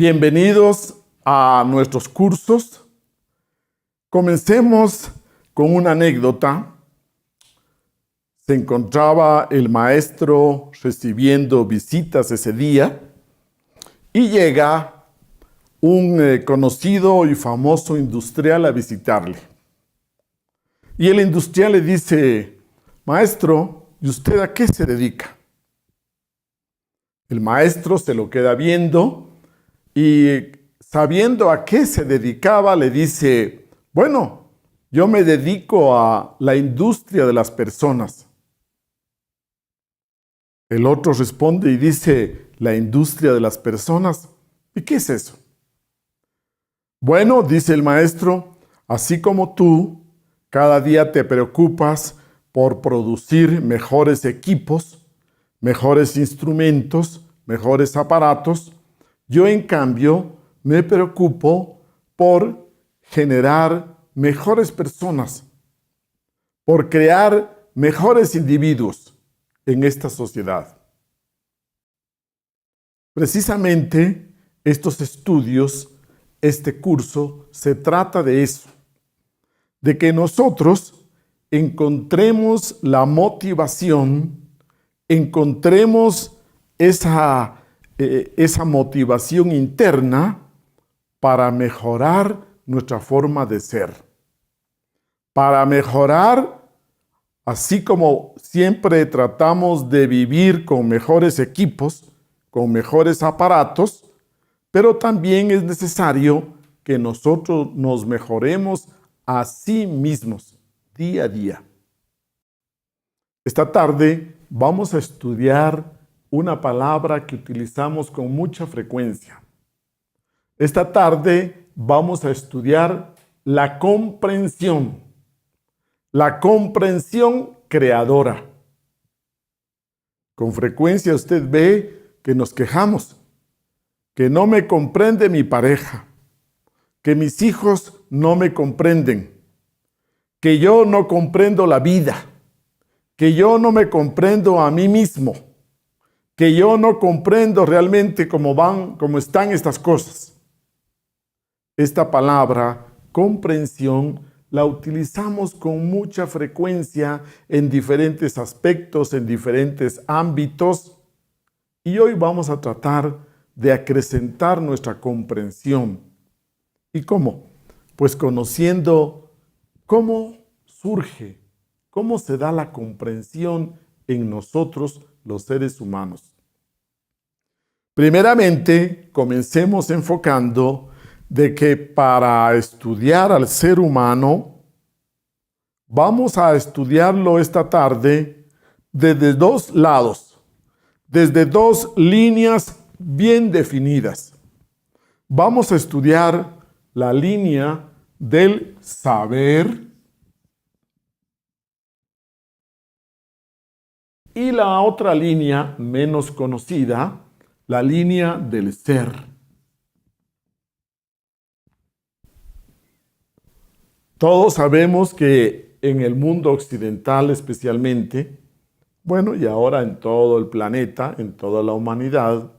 Bienvenidos a nuestros cursos. Comencemos con una anécdota. Se encontraba el maestro recibiendo visitas ese día y llega un conocido y famoso industrial a visitarle. Y el industrial le dice: maestro, ¿y usted a qué se dedica? El maestro se lo queda viendo y, sabiendo a qué se dedicaba, le dice: bueno, yo me dedico a la industria de las personas. El otro responde y dice: ¿la industria de las personas? ¿Y qué es eso? Bueno, dice el maestro, así como tú, cada día te preocupas por producir mejores equipos, mejores instrumentos, mejores aparatos, yo en cambio me preocupo por generar mejores personas, por crear mejores individuos en esta sociedad. Precisamente estos estudios, este curso, se trata de eso, de que nosotros encontremos la motivación, encontremos esa motivación interna para mejorar nuestra forma de ser, para mejorar, así como siempre tratamos de vivir con mejores equipos, con mejores aparatos, pero también es necesario que nosotros nos mejoremos a sí mismos día a día. Esta tarde vamos a estudiar una palabra que utilizamos con mucha frecuencia. Esta tarde vamos a estudiar la comprensión creadora. Con frecuencia usted ve que nos quejamos, que no me comprende mi pareja, que mis hijos no me comprenden, que yo no comprendo la vida, que yo no me comprendo a mí mismo, que yo no comprendo realmente cómo están estas cosas. Esta palabra, comprensión, la utilizamos con mucha frecuencia en diferentes aspectos, en diferentes ámbitos, y hoy vamos a tratar de acrecentar nuestra comprensión. ¿Y cómo? Pues conociendo cómo surge, cómo se da la comprensión en nosotros los seres humanos. Primeramente, comencemos enfocando de que para estudiar al ser humano, vamos a estudiarlo esta tarde desde dos lados, desde dos líneas bien definidas. Vamos a estudiar la línea del saber y la otra línea menos conocida, la línea del ser. Todos sabemos que en el mundo occidental especialmente, bueno, y ahora en todo el planeta, en toda la humanidad,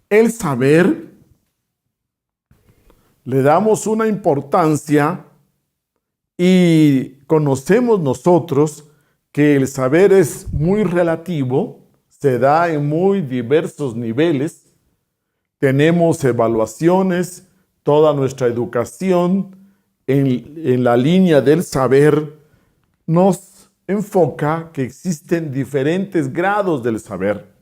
el saber le damos una importancia y conocemos nosotros que el saber es muy relativo, se da en muy diversos niveles. Tenemos evaluaciones, toda nuestra educación en la línea del saber nos enfoca que existen diferentes grados del saber.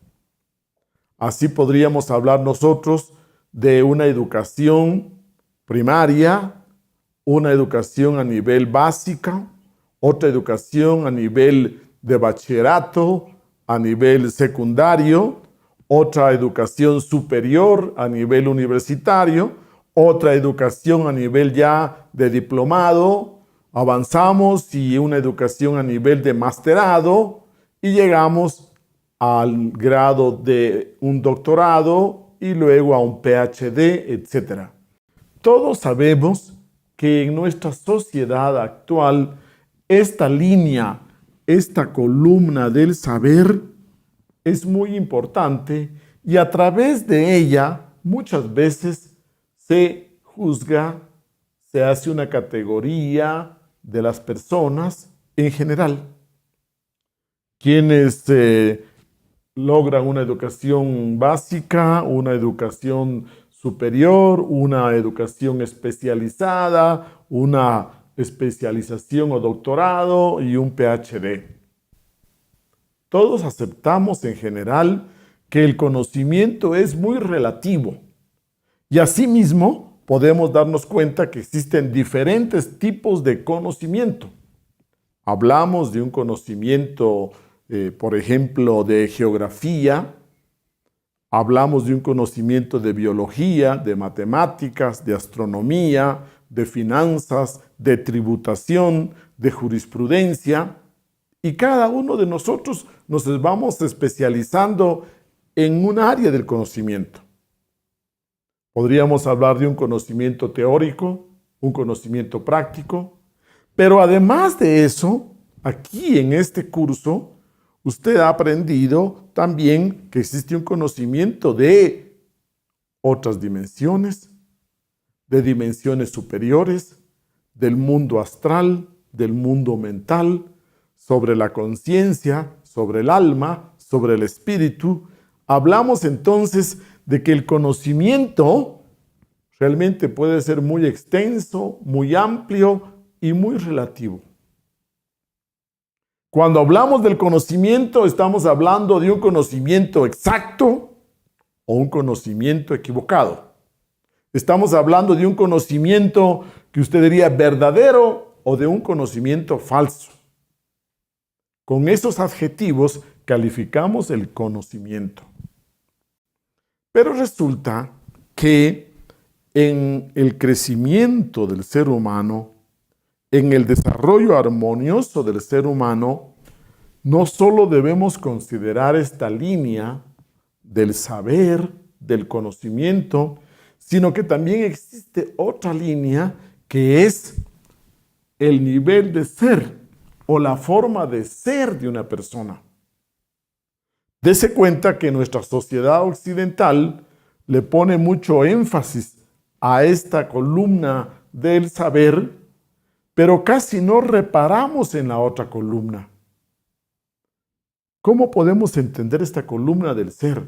Así podríamos hablar nosotros de una educación primaria, una educación a nivel básica, otra educación a nivel de bachillerato, a nivel secundario, otra educación superior a nivel universitario, otra educación a nivel ya de diplomado, avanzamos y una educación a nivel de masterado y llegamos al grado de un doctorado y luego a un PhD, etc. Todos sabemos que en nuestra sociedad actual esta línea, esta columna del saber es muy importante y a través de ella muchas veces se juzga, se hace una categoría de las personas en general. Quienes logran una educación básica, una educación superior, una educación especializada, una especialización o doctorado y un PhD. Todos aceptamos en general que el conocimiento es muy relativo y asimismo podemos darnos cuenta que existen diferentes tipos de conocimiento. Hablamos de un conocimiento, por ejemplo, de geografía, hablamos de un conocimiento de biología, de matemáticas, de astronomía, de finanzas, de tributación, de jurisprudencia, y cada uno de nosotros nos vamos especializando en un área del conocimiento. Podríamos hablar de un conocimiento teórico, un conocimiento práctico, pero además de eso, aquí en este curso, usted ha aprendido también que existe un conocimiento de otras dimensiones, de dimensiones superiores, del mundo astral, del mundo mental, sobre la conciencia, sobre el alma, sobre el espíritu. Hablamos entonces de que el conocimiento realmente puede ser muy extenso, muy amplio y muy relativo. Cuando hablamos del conocimiento, estamos hablando de un conocimiento exacto o un conocimiento equivocado. Estamos hablando de un conocimiento que usted diría verdadero o de un conocimiento falso. Con esos adjetivos calificamos el conocimiento. Pero resulta que en el crecimiento del ser humano, en el desarrollo armonioso del ser humano, no solo debemos considerar esta línea del saber, del conocimiento, sino que también existe otra línea que es el nivel de ser o la forma de ser de una persona. Dese cuenta que nuestra sociedad occidental le pone mucho énfasis a esta columna del saber, pero casi no reparamos en la otra columna. ¿Cómo podemos entender esta columna del ser?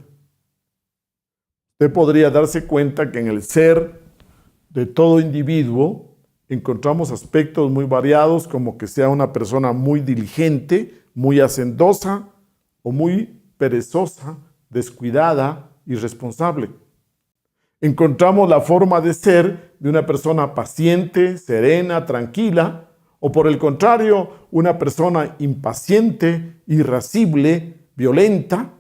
Usted podría darse cuenta que en el ser de todo individuo encontramos aspectos muy variados, como que sea una persona muy diligente, muy hacendosa o muy perezosa, descuidada, irresponsable. Encontramos la forma de ser de una persona paciente, serena, tranquila, o por el contrario, una persona impaciente, irascible, violenta.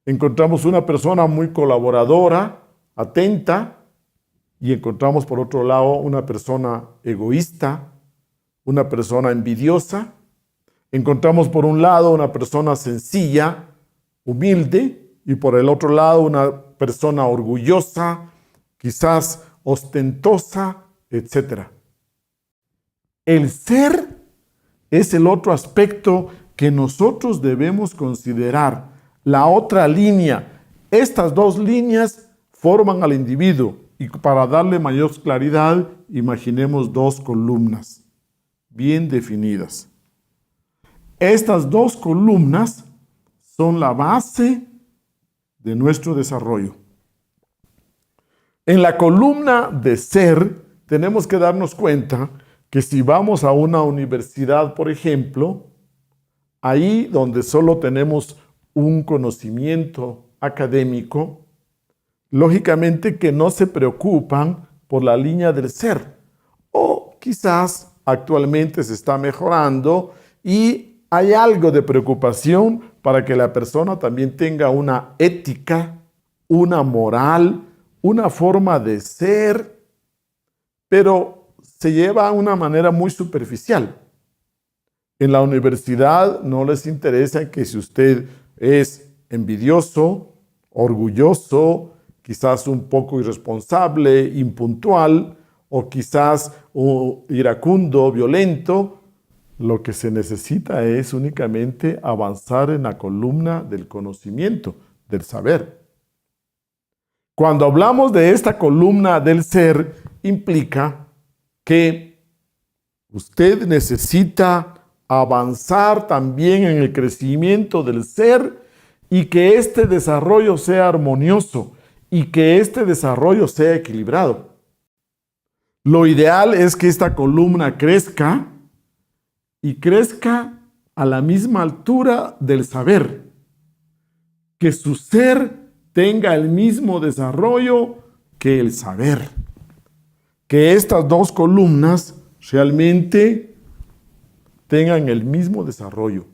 Encontramos una persona muy colaboradora, atenta, y encontramos por otro lado una persona egoísta, una persona envidiosa. Encontramos por un lado una persona sencilla, humilde, y por el otro lado una persona orgullosa, quizás ostentosa, etc. El ser es el otro aspecto que nosotros debemos considerar. La otra línea. Estas dos líneas forman al individuo. Y para darle mayor claridad, imaginemos dos columnas bien definidas. Estas dos columnas son la base de nuestro desarrollo. En la columna de ser, tenemos que darnos cuenta que si vamos a una universidad, por ejemplo, ahí donde solo tenemos un conocimiento académico, lógicamente que no se preocupan por la línea del ser. O quizás actualmente se está mejorando y hay algo de preocupación para que la persona también tenga una ética, una moral, una forma de ser, pero se lleva a una manera muy superficial. En la universidad no les interesa que si usted es envidioso, orgulloso, quizás un poco irresponsable, impuntual, o quizás iracundo, violento. Lo que se necesita es únicamente avanzar en la columna del conocimiento, del saber. Cuando hablamos de esta columna del ser, implica que usted necesita avanzar también en el crecimiento del ser y que este desarrollo sea armonioso y que este desarrollo sea equilibrado. Lo ideal es que esta columna crezca y crezca a la misma altura del saber, que su ser tenga el mismo desarrollo que el saber, que estas dos columnas realmente tengan el mismo desarrollo.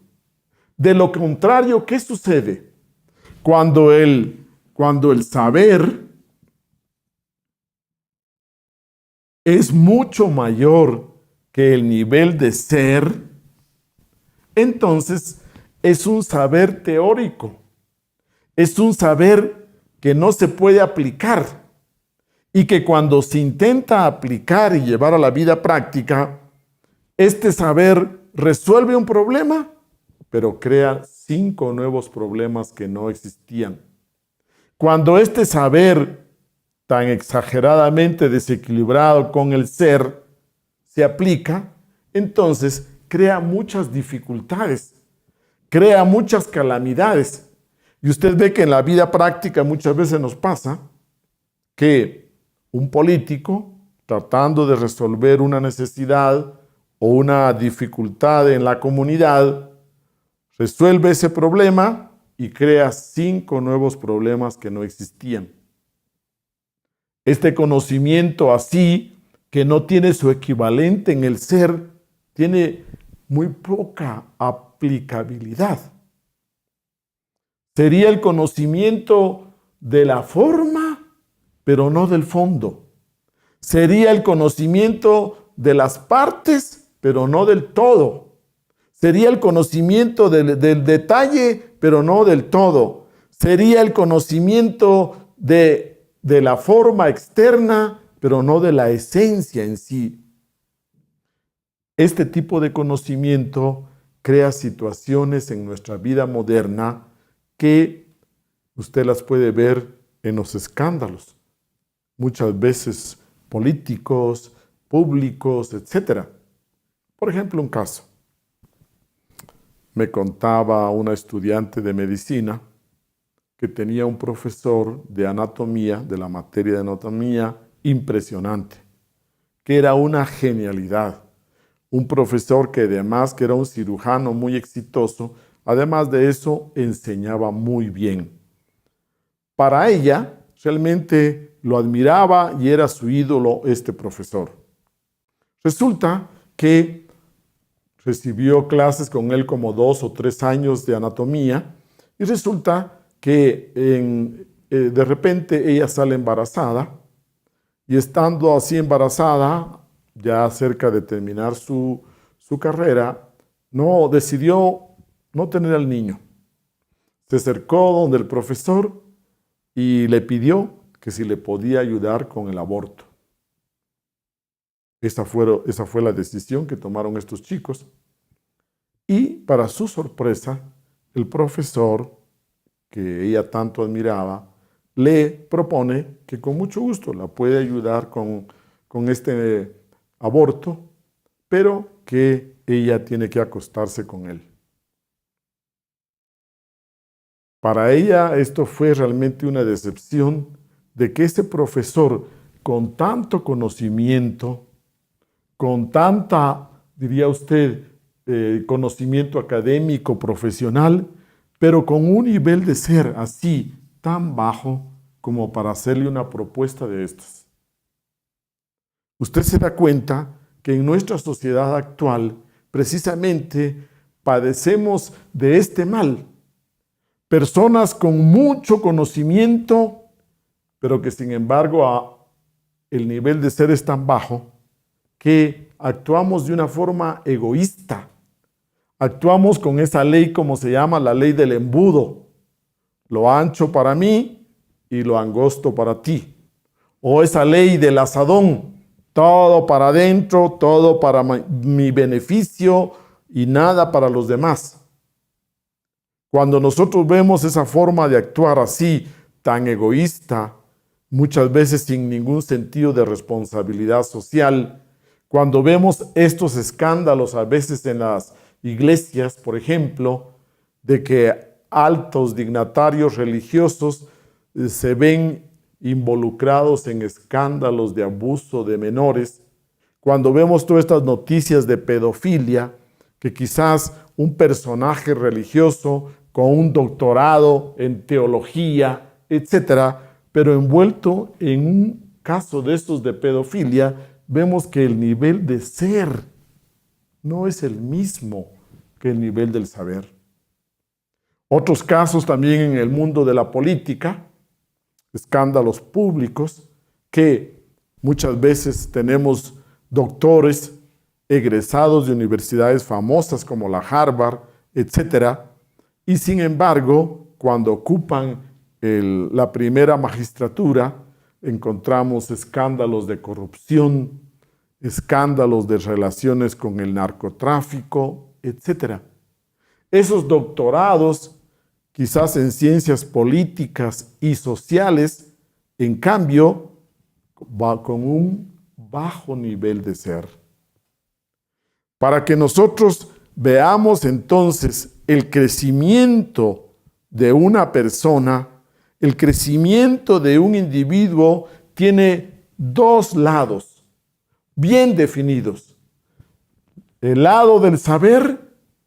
De lo contrario, ¿qué sucede? Cuando el saber es mucho mayor que el nivel de ser, entonces es un saber teórico, es un saber que no se puede aplicar y que cuando se intenta aplicar y llevar a la vida práctica, este saber resuelve un problema, pero crea 5 nuevos problemas que no existían. Cuando este saber tan exageradamente desequilibrado con el ser se aplica, entonces crea muchas dificultades, crea muchas calamidades. Y usted ve que en la vida práctica muchas veces nos pasa que un político, tratando de resolver una necesidad o una dificultad en la comunidad, resuelve ese problema y crea 5 nuevos problemas que no existían. Este conocimiento así, que no tiene su equivalente en el ser, tiene muy poca aplicabilidad. Sería el conocimiento de la forma, pero no del fondo. Sería el conocimiento de las partes, pero no del todo. Sería el conocimiento del detalle, pero no del todo. Sería el conocimiento de la forma externa, pero no de la esencia en sí. Este tipo de conocimiento crea situaciones en nuestra vida moderna que usted las puede ver en los escándalos, muchas veces políticos, públicos, etc. Por ejemplo, un caso. Me contaba una estudiante de medicina que tenía un profesor de anatomía, de la materia de anatomía, impresionante, que era una genialidad. Un profesor que además que era un cirujano muy exitoso, además de eso enseñaba muy bien. Para ella, realmente lo admiraba y era su ídolo este profesor. Resulta que recibió clases con él como 2 o 3 años de anatomía y resulta que de repente ella sale embarazada y estando así embarazada, ya cerca de terminar su carrera, decidió no tener al niño. Se acercó donde el profesor y le pidió que si le podía ayudar con el aborto. Esa fue la decisión que tomaron estos chicos. Y para su sorpresa, el profesor, que ella tanto admiraba, le propone que con mucho gusto la puede ayudar con este aborto, pero que ella tiene que acostarse con él. Para ella esto fue realmente una decepción de que ese profesor con tanto conocimiento, con tanta, diría usted, conocimiento académico, profesional, pero con un nivel de ser así, tan bajo como para hacerle una propuesta de estas. Usted se da cuenta que en nuestra sociedad actual, precisamente, padecemos de este mal. Personas con mucho conocimiento, pero que sin embargo el nivel de ser es tan bajo que actuamos de una forma egoísta. Actuamos con esa ley, como se llama, la ley del embudo. Lo ancho para mí y lo angosto para ti. O esa ley del asadón. Todo para adentro, todo para mi beneficio y nada para los demás. Cuando nosotros vemos esa forma de actuar así, tan egoísta, muchas veces sin ningún sentido de responsabilidad social. Cuando vemos estos escándalos a veces en las iglesias, por ejemplo, de que altos dignatarios religiosos se ven involucrados en escándalos de abuso de menores, cuando vemos todas estas noticias de pedofilia, que quizás un personaje religioso con un doctorado en teología, etcétera, pero envuelto en un caso de estos de pedofilia, vemos que el nivel de ser no es el mismo que el nivel del saber. Otros casos también en el mundo de la política, escándalos públicos, que muchas veces tenemos doctores egresados de universidades famosas como la Harvard, etcétera, y sin embargo, cuando ocupan la primera magistratura, encontramos escándalos de corrupción, escándalos de relaciones con el narcotráfico, etcétera. Esos doctorados, quizás en ciencias políticas y sociales, en cambio, va con un bajo nivel de ser. Para que nosotros veamos entonces el crecimiento de una persona, el crecimiento de un individuo tiene dos lados bien definidos: el lado del saber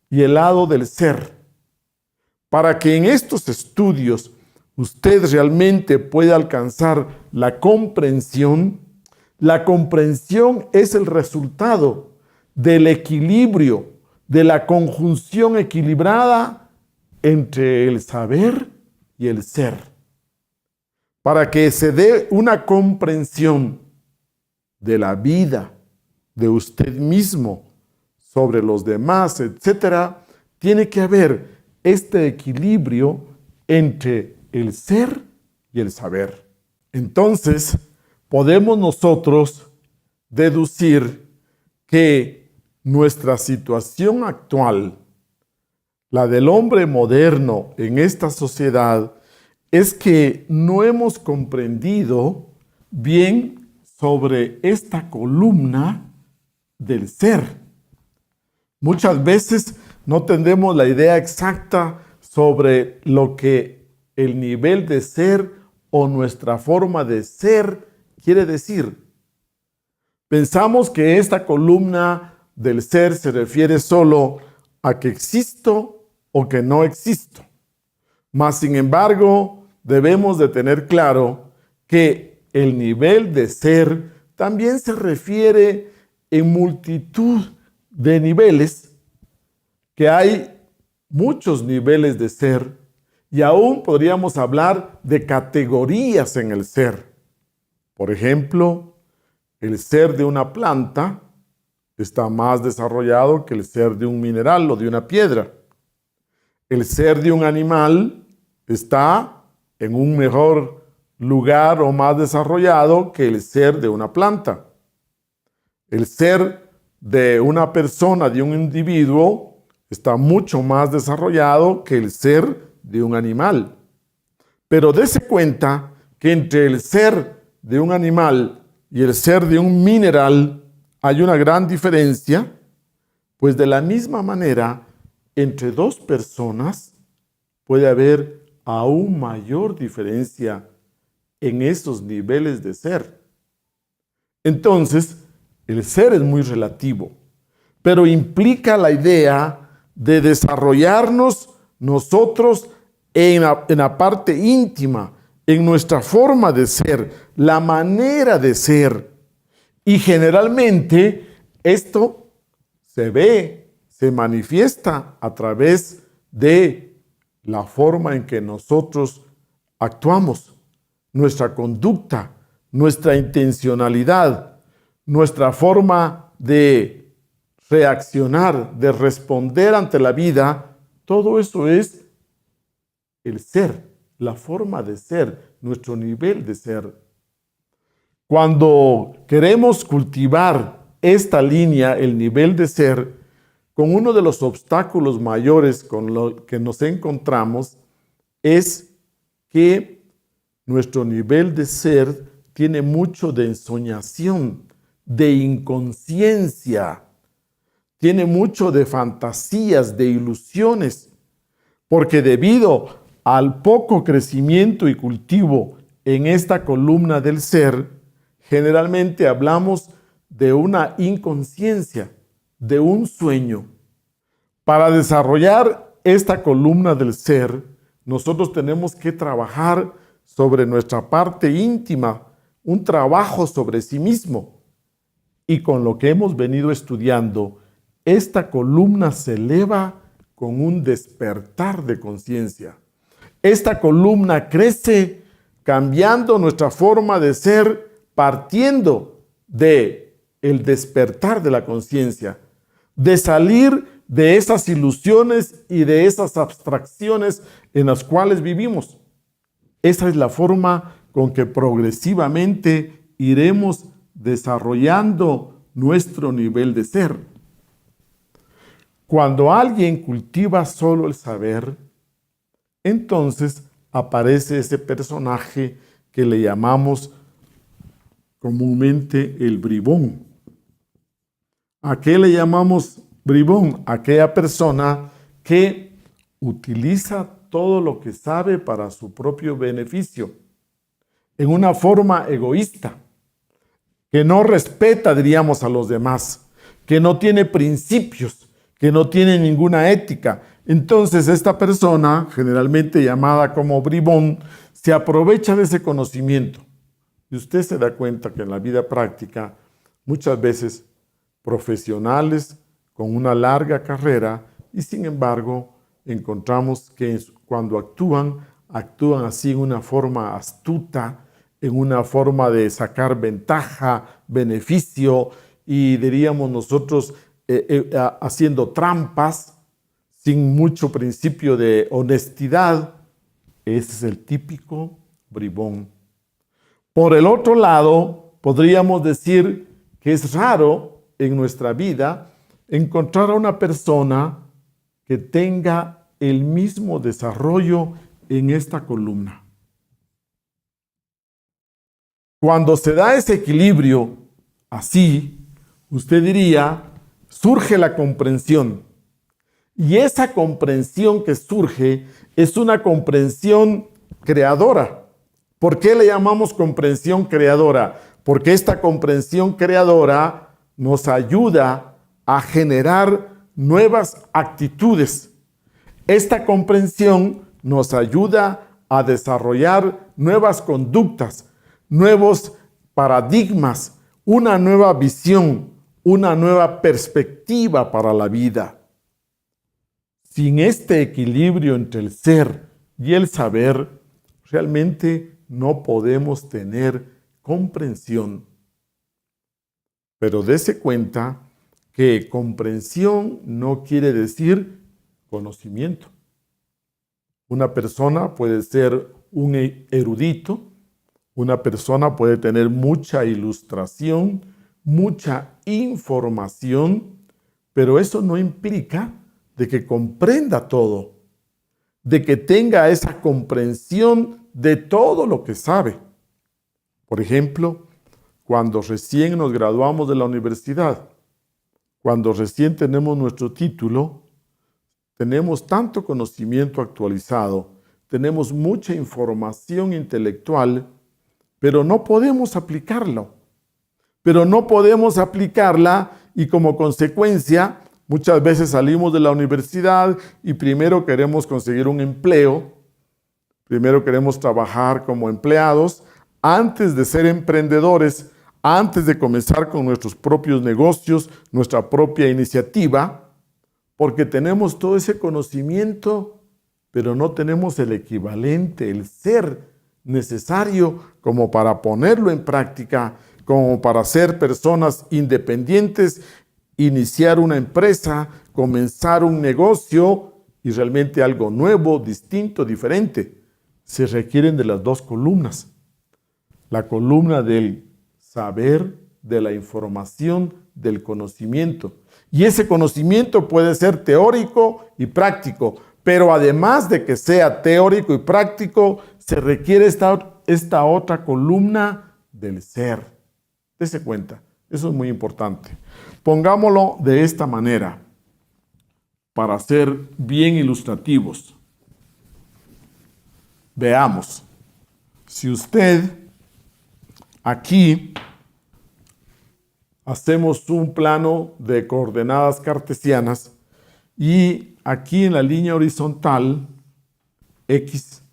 y el lado del ser. Para que en estos estudios usted realmente pueda alcanzar la comprensión es el resultado del equilibrio, de la conjunción equilibrada entre el saber y el ser. Para que se dé una comprensión de la vida, de usted mismo, sobre los demás, etcétera, tiene que haber este equilibrio entre el ser y el saber. Entonces, podemos nosotros deducir que nuestra situación actual, la del hombre moderno en esta sociedad, es que no hemos comprendido bien sobre esta columna del ser. Muchas veces no tenemos la idea exacta sobre lo que el nivel de ser o nuestra forma de ser quiere decir. Pensamos que esta columna del ser se refiere solo a que existo o que no existo. Mas, sin embargo, debemos de tener claro que el nivel de ser también se refiere en multitud de niveles, que hay muchos niveles de ser, y aún podríamos hablar de categorías en el ser. Por ejemplo, el ser de una planta está más desarrollado que el ser de un mineral o de una piedra. El ser de un animal está en un mejor lugar o más desarrollado que el ser de una planta. El ser de una persona, de un individuo, está mucho más desarrollado que el ser de un animal. Pero dése cuenta que entre el ser de un animal y el ser de un mineral hay una gran diferencia, pues de la misma manera, entre dos personas puede haber aún mayor diferencia en esos niveles de ser. Entonces, el ser es muy relativo, pero implica la idea de desarrollarnos nosotros en la parte íntima, en nuestra forma de ser, la manera de ser. Y generalmente esto se ve, se manifiesta a través de la forma en que nosotros actuamos, nuestra conducta, nuestra intencionalidad, nuestra forma de reaccionar, de responder ante la vida. Todo eso es el ser, la forma de ser, nuestro nivel de ser. Cuando queremos cultivar esta línea, el nivel de ser, con uno de los obstáculos mayores con los que nos encontramos es que nuestro nivel de ser tiene mucho de ensoñación, de inconsciencia, tiene mucho de fantasías, de ilusiones, porque debido al poco crecimiento y cultivo en esta columna del ser, generalmente hablamos de una inconsciencia, de un sueño. Para desarrollar esta columna del ser, nosotros tenemos que trabajar sobre nuestra parte íntima, un trabajo sobre sí mismo. Y con lo que hemos venido estudiando, esta columna se eleva con un despertar de conciencia. Esta columna crece cambiando nuestra forma de ser, partiendo de el despertar de la conciencia, de salir de esas ilusiones y de esas abstracciones en las cuales vivimos. Esa es la forma con que progresivamente iremos desarrollando nuestro nivel de ser. Cuando alguien cultiva solo el saber, entonces aparece ese personaje que le llamamos comúnmente el bribón. ¿A qué le llamamos bribón? Aquella persona que utiliza todo lo que sabe para su propio beneficio, en una forma egoísta, que no respeta, diríamos, a los demás, que no tiene principios, que no tiene ninguna ética. Entonces esta persona, generalmente llamada como bribón, se aprovecha de ese conocimiento. Y usted se da cuenta que en la vida práctica, muchas veces profesionales con una larga carrera, y sin embargo encontramos que cuando actúan así en una forma astuta, en una forma de sacar ventaja, beneficio, y diríamos nosotros haciendo trampas, sin mucho principio de honestidad. Ese es el típico bribón. Por el otro lado, podríamos decir que es raro en nuestra vida encontrar a una persona que tenga el mismo desarrollo en esta columna. Cuando se da ese equilibrio así, usted diría, surge la comprensión. Y esa comprensión que surge es una comprensión creadora. ¿Por qué le llamamos comprensión creadora? Porque esta comprensión creadora nos ayuda a generar nuevas actitudes. Esta comprensión nos ayuda a desarrollar nuevas conductas, nuevos paradigmas, una nueva visión, una nueva perspectiva para la vida. Sin este equilibrio entre el ser y el saber, realmente no podemos tener comprensión. Pero dése cuenta que comprensión no quiere decir conocimiento. Una persona puede ser un erudito, una persona puede tener mucha ilustración, mucha información, pero eso no implica de que comprenda todo, de que tenga esa comprensión de todo lo que sabe. Por ejemplo, cuando recién nos graduamos de la universidad, cuando recién tenemos nuestro título, tenemos tanto conocimiento actualizado, tenemos mucha información intelectual, pero no podemos aplicarlo. Pero no podemos aplicarla y como consecuencia, muchas veces salimos de la universidad y primero queremos conseguir un empleo, primero queremos trabajar como empleados antes de ser emprendedores, antes de comenzar con nuestros propios negocios, nuestra propia iniciativa, porque tenemos todo ese conocimiento, pero no tenemos el equivalente, el ser necesario como para ponerlo en práctica, como para ser personas independientes, iniciar una empresa, comenzar un negocio y realmente algo nuevo, distinto, diferente. Se requieren de las dos columnas. La columna del saber, de la información, del conocimiento. Y ese conocimiento puede ser teórico y práctico, pero además de que sea teórico y práctico, se requiere esta otra columna del ser. Dese cuenta, eso es muy importante. Pongámoslo de esta manera, para ser bien ilustrativos. Veamos, si usted aquí hacemos un plano de coordenadas cartesianas y aquí en la línea horizontal, x',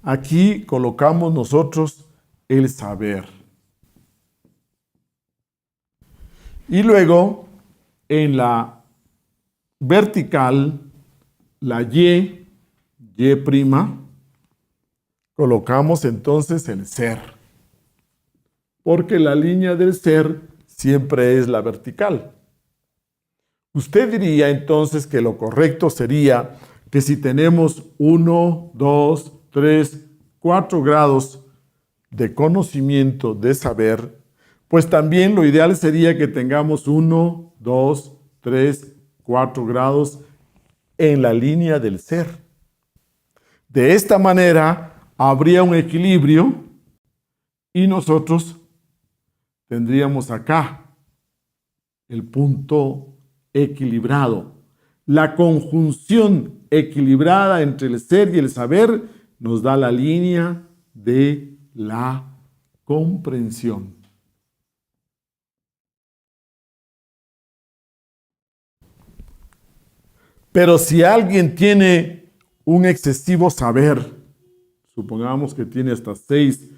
aquí colocamos nosotros el saber. Y luego, en la vertical, la y', colocamos entonces el ser. Porque la línea del ser siempre es la vertical. Usted diría entonces que lo correcto sería que si tenemos 1, 2, 3, 4 grados de conocimiento, de saber, pues también lo ideal sería que tengamos 1, 2, 3, 4 grados en la línea del ser. De esta manera habría un equilibrio y nosotros tendríamos acá el punto equilibrado. La conjunción equilibrada entre el ser y el saber nos da la línea de la comprensión. Pero si alguien tiene un excesivo saber, supongamos que tiene hasta 6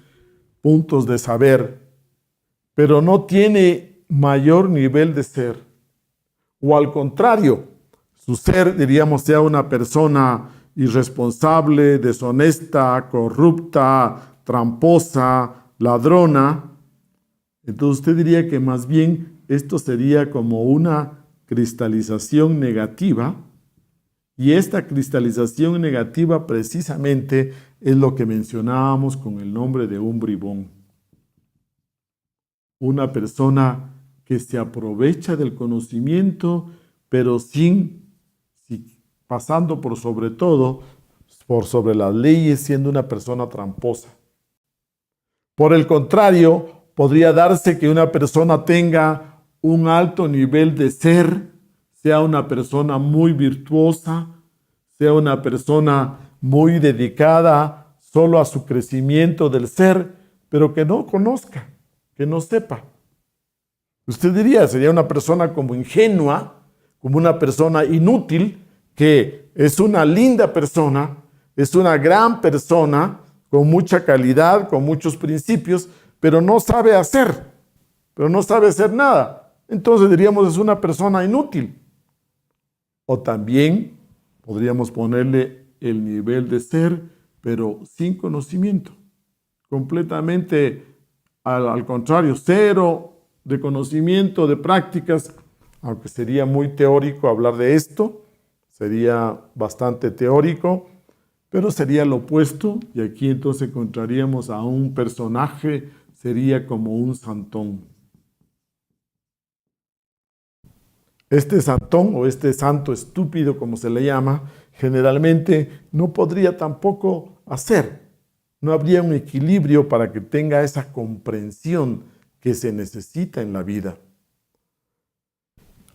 puntos de saber, pero no tiene mayor nivel de ser, o al contrario, su ser, diríamos, sea una persona irresponsable, deshonesta, corrupta, tramposa, ladrona, entonces usted diría que más bien esto sería como una cristalización negativa, y esta cristalización negativa precisamente es lo que mencionábamos con el nombre de un bribón. Una persona que se aprovecha del conocimiento, pero pasando por sobre todo, por sobre las leyes, siendo una persona tramposa. Por el contrario, podría darse que una persona tenga un alto nivel de ser, sea una persona muy virtuosa, sea una persona muy dedicada solo a su crecimiento del ser, pero que no conozca, que no sepa. Usted diría, sería una persona como ingenua, como una persona inútil, que es una linda persona, es una gran persona, con mucha calidad, con muchos principios, pero no sabe hacer nada. Entonces diríamos, es una persona inútil. O también podríamos ponerle el nivel de ser, pero sin conocimiento. Completamente al contrario, cero de conocimiento, de prácticas, aunque sería muy teórico hablar de esto, sería bastante teórico, pero sería lo opuesto, y aquí entonces encontraríamos a un personaje, sería como un santón. Este santón o este santo estúpido, como se le llama, generalmente no podría tampoco hacer. No habría un equilibrio para que tenga esa comprensión que se necesita en la vida.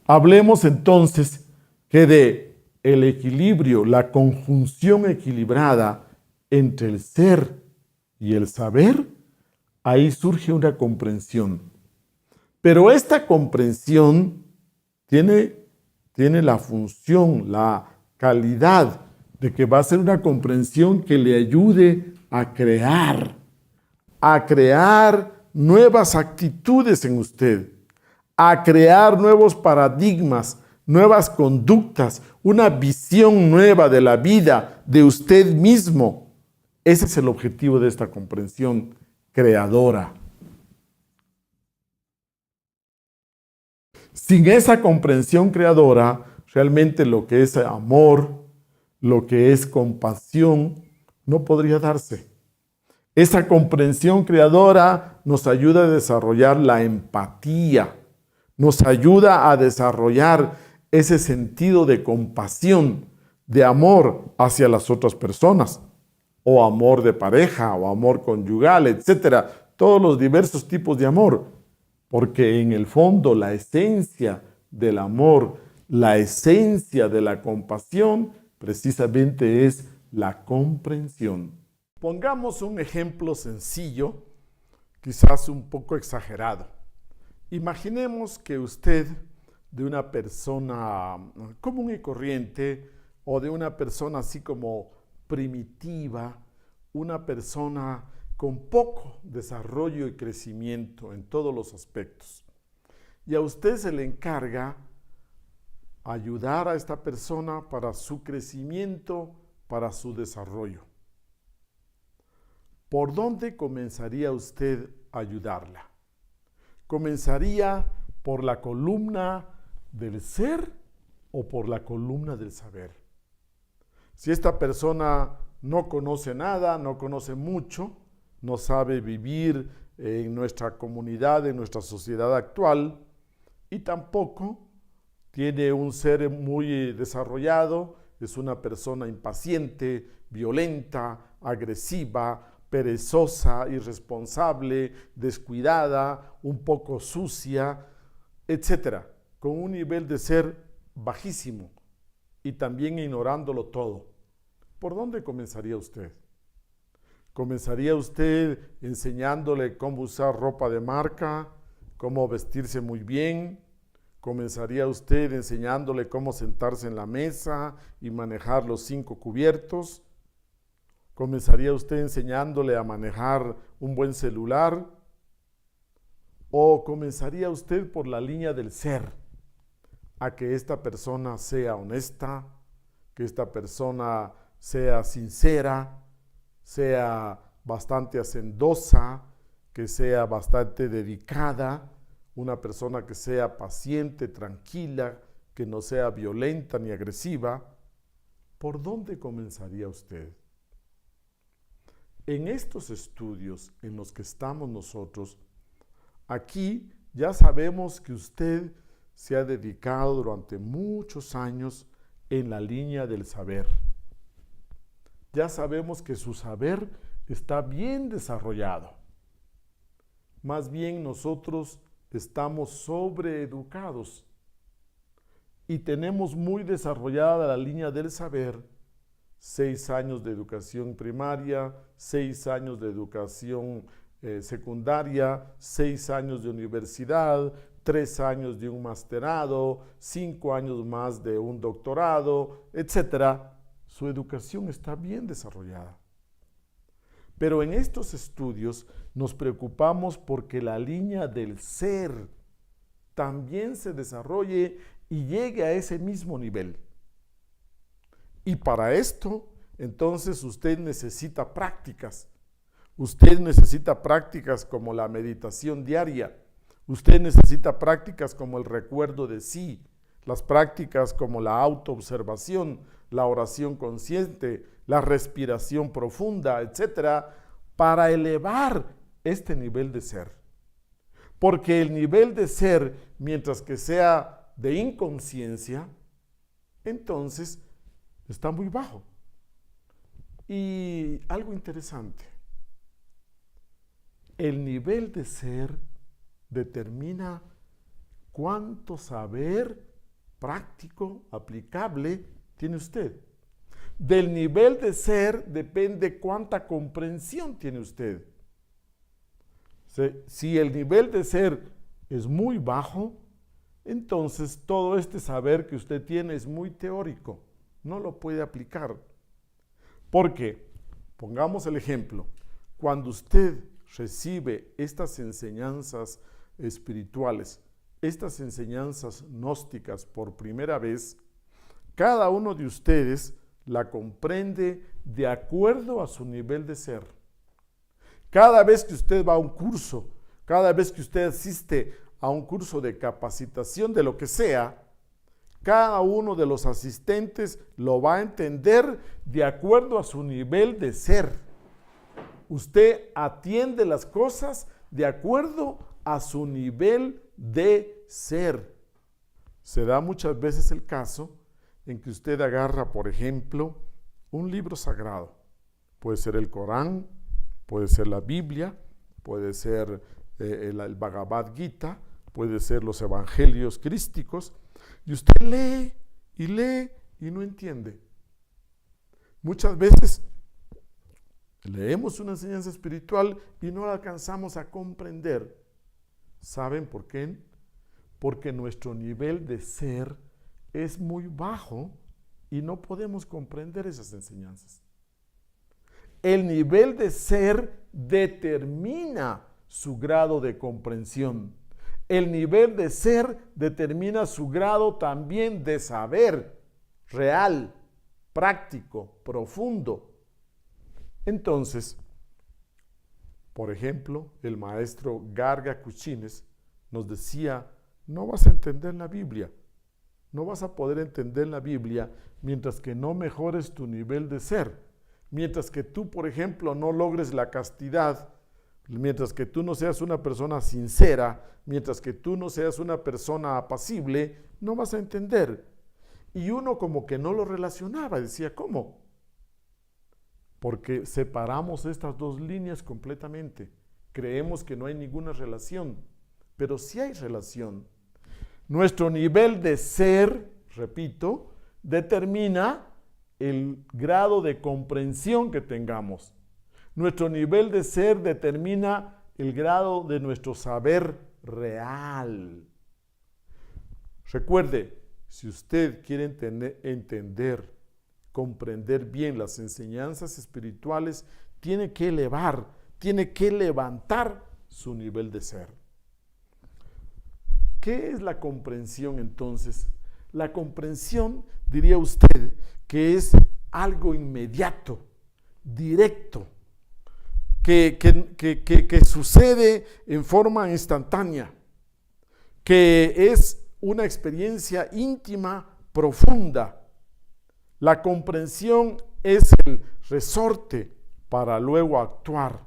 Hablemos entonces que de el equilibrio, la conjunción equilibrada entre el ser y el saber, ahí surge una comprensión. Pero esta comprensión tiene la función, la calidad de que va a ser una comprensión que le ayude a crear nuevas actitudes en usted, a crear nuevos paradigmas, nuevas conductas, una visión nueva de la vida, de usted mismo. Ese es el objetivo de esta comprensión creadora. Sin esa comprensión creadora, realmente lo que es amor, lo que es compasión, no podría darse. Esa comprensión creadora nos ayuda a desarrollar la empatía, nos ayuda a desarrollar ese sentido de compasión, de amor hacia las otras personas, o amor de pareja, o amor conyugal, etcétera, todos los diversos tipos de amor, porque en el fondo la esencia del amor, la esencia de la compasión, precisamente es la comprensión. Pongamos un ejemplo sencillo, quizás un poco exagerado. Imaginemos que usted, de una persona común y corriente, o de una persona así como primitiva, una persona con poco desarrollo y crecimiento en todos los aspectos. Y a usted se le encarga ayudar a esta persona para su crecimiento, para su desarrollo. ¿Por dónde comenzaría usted a ayudarla? ¿Comenzaría por la columna del ser o por la columna del saber? Si esta persona no conoce nada, no conoce mucho, no sabe vivir en nuestra comunidad, en nuestra sociedad actual, y tampoco tiene un ser muy desarrollado, es una persona impaciente, violenta, agresiva, perezosa, irresponsable, descuidada, un poco sucia, etcétera, con un nivel de ser bajísimo y también ignorándolo todo. ¿Por dónde comenzaría usted? ¿Comenzaría usted enseñándole cómo usar ropa de marca, cómo vestirse muy bien? ¿Comenzaría usted enseñándole cómo sentarse en la mesa y manejar los 5 cubiertos? ¿Comenzaría usted enseñándole a manejar un buen celular? ¿O comenzaría usted por la línea del ser, a que esta persona sea honesta, que esta persona sea sincera, sea bastante hacendosa, que sea bastante dedicada, una persona que sea paciente, tranquila, que no sea violenta ni agresiva? ¿Por dónde comenzaría usted? En estos estudios en los que estamos nosotros, aquí ya sabemos que usted se ha dedicado durante muchos años en la línea del saber. Ya sabemos que su saber está bien desarrollado. Más bien nosotros estamos sobreeducados y tenemos muy desarrollada la línea del saber. 6 años de educación primaria, 6 años de educación secundaria, 6 años de universidad, 3 años de un masterado, 5 años más de un doctorado, etcétera. Su educación está bien desarrollada. Pero en estos estudios nos preocupamos porque la línea del ser también se desarrolle y llegue a ese mismo nivel. Y para esto, entonces usted necesita prácticas. Usted necesita prácticas como la meditación diaria. Usted necesita prácticas como el recuerdo de sí, las prácticas como la autoobservación, la oración consciente, la respiración profunda, etcétera, para elevar este nivel de ser. Porque el nivel de ser, mientras que sea de inconsciencia, entonces está muy bajo. Y algo interesante, el nivel de ser determina cuánto saber práctico, aplicable, tiene usted. Del nivel de ser depende cuánta comprensión tiene usted. Si el nivel de ser es muy bajo, entonces todo este saber que usted tiene es muy teórico, no lo puede aplicar. Porque, pongamos el ejemplo, cuando usted recibe estas enseñanzas espirituales, estas enseñanzas gnósticas por primera vez, cada uno de ustedes la comprende de acuerdo a su nivel de ser. Cada vez que usted va a un curso, cada vez que usted asiste a un curso de capacitación de lo que sea, cada uno de los asistentes lo va a entender de acuerdo a su nivel de ser. Usted atiende las cosas de acuerdo a su nivel de ser. Se da muchas veces el caso en que usted agarra, por ejemplo, un libro sagrado. Puede ser el Corán, puede ser la Biblia, puede ser el Bhagavad Gita, puede ser los evangelios crísticos, y usted lee y no entiende. Muchas veces leemos una enseñanza espiritual y no la alcanzamos a comprender. ¿Saben por qué? Porque nuestro nivel de ser es muy bajo y no podemos comprender esas enseñanzas. El nivel de ser determina su grado de comprensión. El nivel de ser determina su grado también de saber real, práctico, profundo. Entonces, por ejemplo, el maestro Garga Kuchines nos decía, no vas a entender la Biblia, no vas a poder entender la Biblia mientras que no mejores tu nivel de ser, mientras que tú, por ejemplo, no logres la castidad, mientras que tú no seas una persona sincera, mientras que tú no seas una persona apacible, no vas a entender. Y uno como que no lo relacionaba, decía, ¿cómo? Porque separamos estas dos líneas completamente. Creemos que no hay ninguna relación, pero sí hay relación. Nuestro nivel de ser, repito, determina el grado de comprensión que tengamos. Nuestro nivel de ser determina el grado de nuestro saber real. Recuerde, si usted quiere entender, comprender bien las enseñanzas espirituales, tiene que elevar, tiene que levantar su nivel de ser. ¿Qué es la comprensión entonces? La comprensión, diría usted, que es algo inmediato, directo, que sucede en forma instantánea, que es una experiencia íntima, profunda. La comprensión es el resorte para luego actuar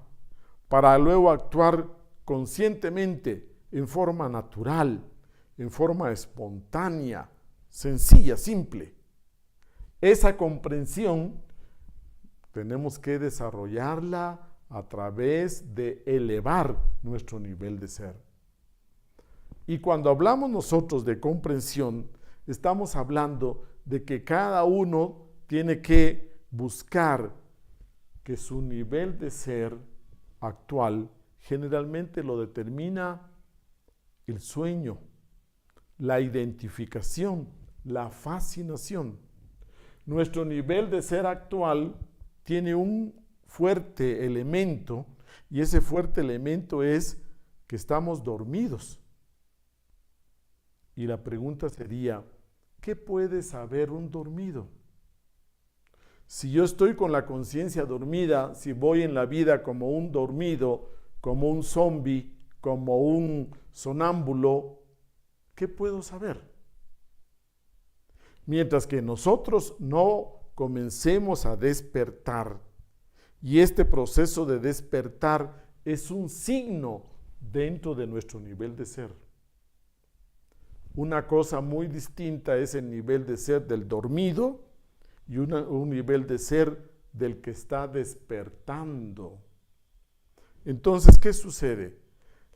conscientemente, en forma natural, en forma espontánea, sencilla, simple. Esa comprensión tenemos que desarrollarla a través de elevar nuestro nivel de ser. Y cuando hablamos nosotros de comprensión, estamos hablando de que cada uno tiene que buscar que su nivel de ser actual generalmente lo determina el sueño, la identificación, la fascinación. Nuestro nivel de ser actual tiene un fuerte elemento, y ese fuerte elemento es que estamos dormidos. Y la pregunta sería, ¿qué puede saber un dormido? Si yo estoy con la conciencia dormida, si voy en la vida como un dormido, como un zombi, como un sonámbulo, ¿qué puedo saber? Mientras que nosotros no comencemos a despertar, y este proceso de despertar es un signo dentro de nuestro nivel de ser. Una cosa muy distinta es el nivel de ser del dormido y un nivel de ser del que está despertando. Entonces, ¿qué sucede?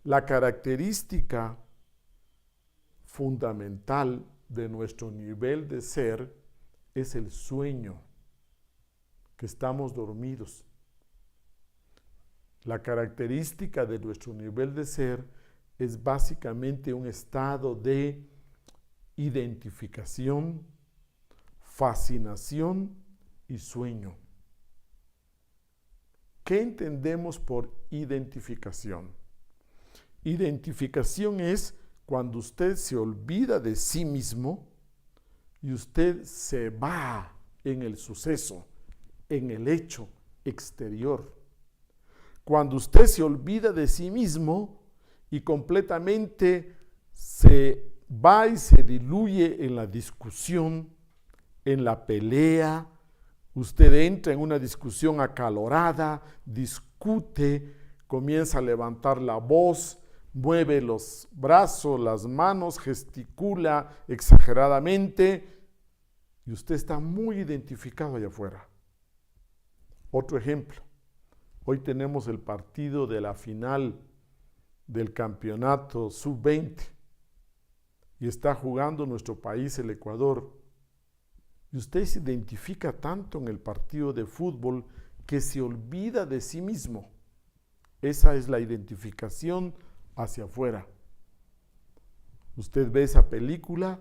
La característica fundamental de nuestro nivel de ser es el sueño, que estamos dormidos. La característica de nuestro nivel de ser es básicamente un estado de identificación, fascinación y sueño. ¿Qué entendemos por identificación? Identificación es cuando usted se olvida de sí mismo y usted se va en el suceso, en el hecho exterior. Cuando usted se olvida de sí mismo y completamente se va y se diluye en la discusión, en la pelea, usted entra en una discusión acalorada, discute, comienza a levantar la voz, mueve los brazos, las manos, gesticula exageradamente y usted está muy identificado allá afuera. Otro ejemplo, hoy tenemos el partido de la final del campeonato sub-20 y está jugando nuestro país, el Ecuador, y usted se identifica tanto en el partido de fútbol que se olvida de sí mismo. Esa es la identificación hacia afuera. Usted ve esa película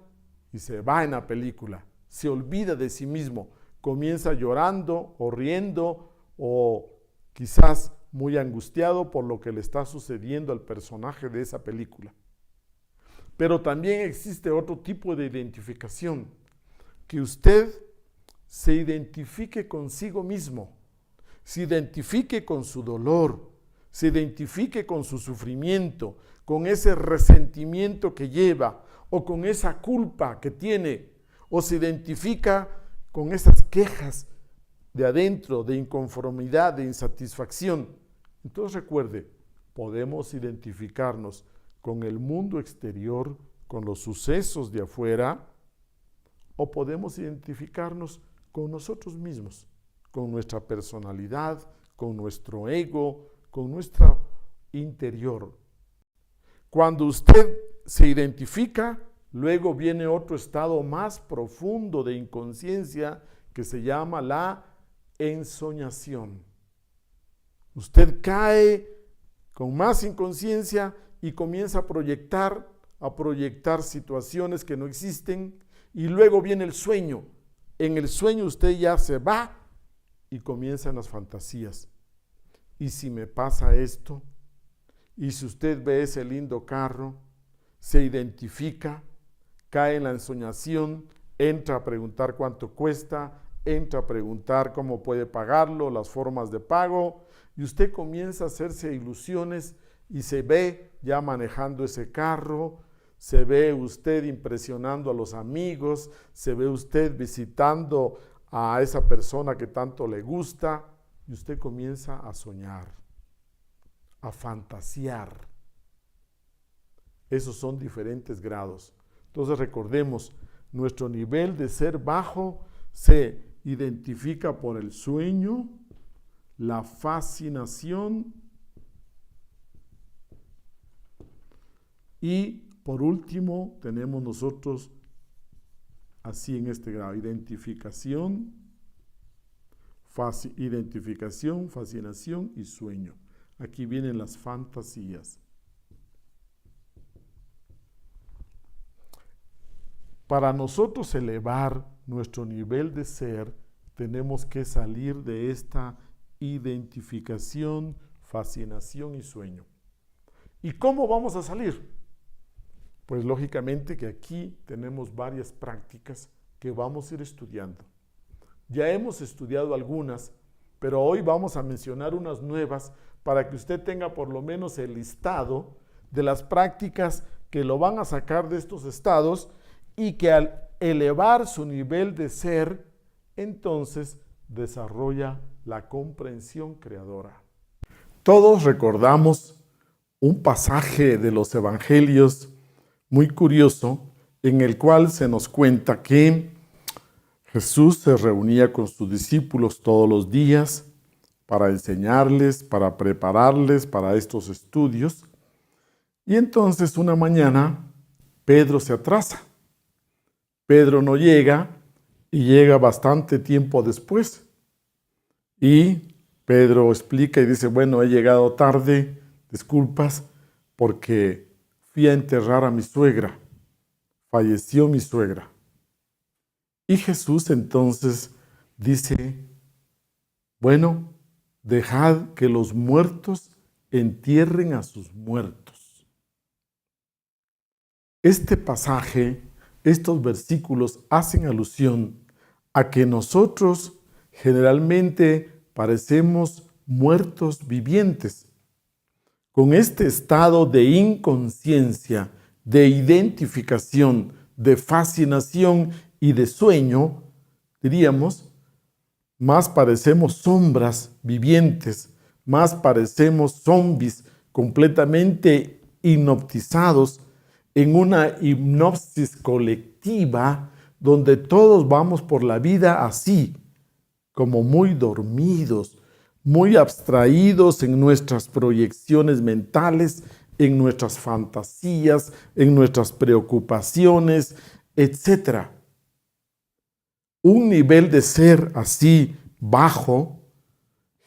y se va en la película, se olvida de sí mismo, comienza llorando o riendo o quizás muy angustiado por lo que le está sucediendo al personaje de esa película. Pero también existe otro tipo de identificación, que usted se identifique consigo mismo, se identifique con su dolor, se identifique con su sufrimiento, con ese resentimiento que lleva o con esa culpa que tiene, o se identifica con esas quejas de adentro, de inconformidad, de insatisfacción. Entonces recuerde, podemos identificarnos con el mundo exterior, con los sucesos de afuera, o podemos identificarnos con nosotros mismos, con nuestra personalidad, con nuestro ego, con nuestro interior. Cuando usted se identifica, luego viene otro estado más profundo de inconsciencia que se llama la ensoñación. Usted cae con más inconsciencia y comienza a proyectar situaciones que no existen, y luego viene el sueño. En el sueño usted ya se va y comienzan las fantasías. ¿Y si me pasa esto? Y si usted ve ese lindo carro, se identifica, cae en la ensoñación, entra a preguntar cuánto cuesta, entra a preguntar cómo puede pagarlo, las formas de pago, y usted comienza a hacerse ilusiones y se ve ya manejando ese carro, se ve usted impresionando a los amigos, se ve usted visitando a esa persona que tanto le gusta, y usted comienza a soñar, a fantasear. Esos son diferentes grados. Entonces recordemos, nuestro nivel de ser bajo se identifica por el sueño, la fascinación y por último tenemos nosotros así en este grado, identificación, fascinación y sueño. Aquí vienen las fantasías. Para nosotros elevar nuestro nivel de ser, tenemos que salir de esta identificación, fascinación y sueño. ¿Y cómo vamos a salir? Pues lógicamente que aquí tenemos varias prácticas que vamos a ir estudiando. Ya hemos estudiado algunas, pero hoy vamos a mencionar unas nuevas para que usted tenga por lo menos el listado de las prácticas que lo van a sacar de estos estados y que al elevar su nivel de ser, entonces desarrolla la comprensión creadora. Todos recordamos un pasaje de los evangelios muy curioso en el cual se nos cuenta que Jesús se reunía con sus discípulos todos los días para enseñarles, para prepararles para estos estudios. Y entonces una mañana Pedro se atrasa. Pedro no llega y llega bastante tiempo después. Y Pedro explica y dice, bueno, he llegado tarde, disculpas, porque fui a enterrar a mi suegra. Falleció mi suegra. Y Jesús entonces dice, bueno, dejad que los muertos entierren a sus muertos. Este pasaje, estos versículos hacen alusión a que nosotros generalmente parecemos muertos vivientes. Con este estado de inconsciencia, de identificación, de fascinación y de sueño, diríamos, más parecemos sombras vivientes, más parecemos zombies completamente hipnotizados en una hipnosis colectiva donde todos vamos por la vida así, como muy dormidos, muy abstraídos en nuestras proyecciones mentales, en nuestras fantasías, en nuestras preocupaciones, etc. Un nivel de ser así bajo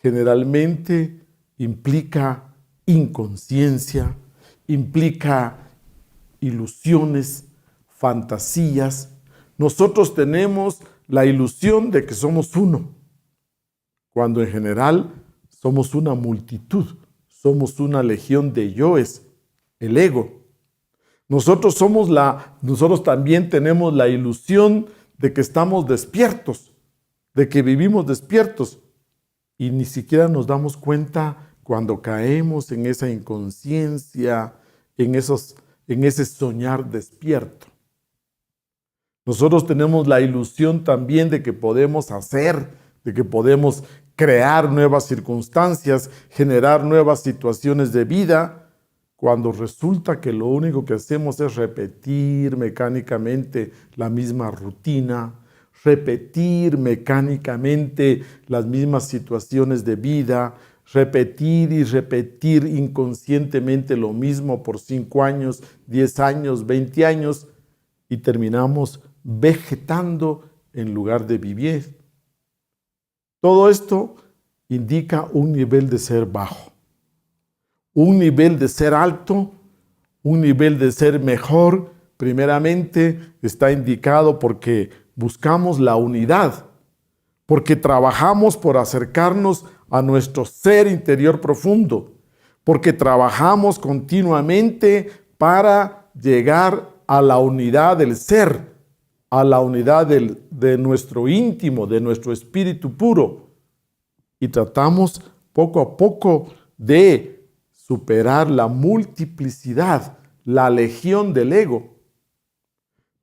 generalmente implica inconsciencia, implica ilusiones, fantasías. Nosotros tenemos la ilusión de que somos uno, cuando en general somos una multitud, somos una legión de yoes, el ego. Nosotros también tenemos la ilusión de que estamos despiertos, de que vivimos despiertos, y ni siquiera nos damos cuenta cuando caemos en esa inconsciencia, en ese soñar despierto. Nosotros tenemos la ilusión también de que podemos hacer, de que podemos crear nuevas circunstancias, generar nuevas situaciones de vida, cuando resulta que lo único que hacemos es repetir mecánicamente la misma rutina, repetir mecánicamente las mismas situaciones de vida, repetir y repetir inconscientemente lo mismo por 5 años, 10 años, 20 años, y terminamos vegetando en lugar de vivir. Todo esto indica un nivel de ser bajo, un nivel de ser alto, un nivel de ser mejor. Primeramente está indicado porque buscamos la unidad, porque trabajamos por acercarnos a nuestro ser interior profundo, porque trabajamos continuamente para llegar a la unidad del ser, a la unidad de nuestro íntimo, de nuestro espíritu puro. Y tratamos poco a poco de superar la multiplicidad, la legión del ego.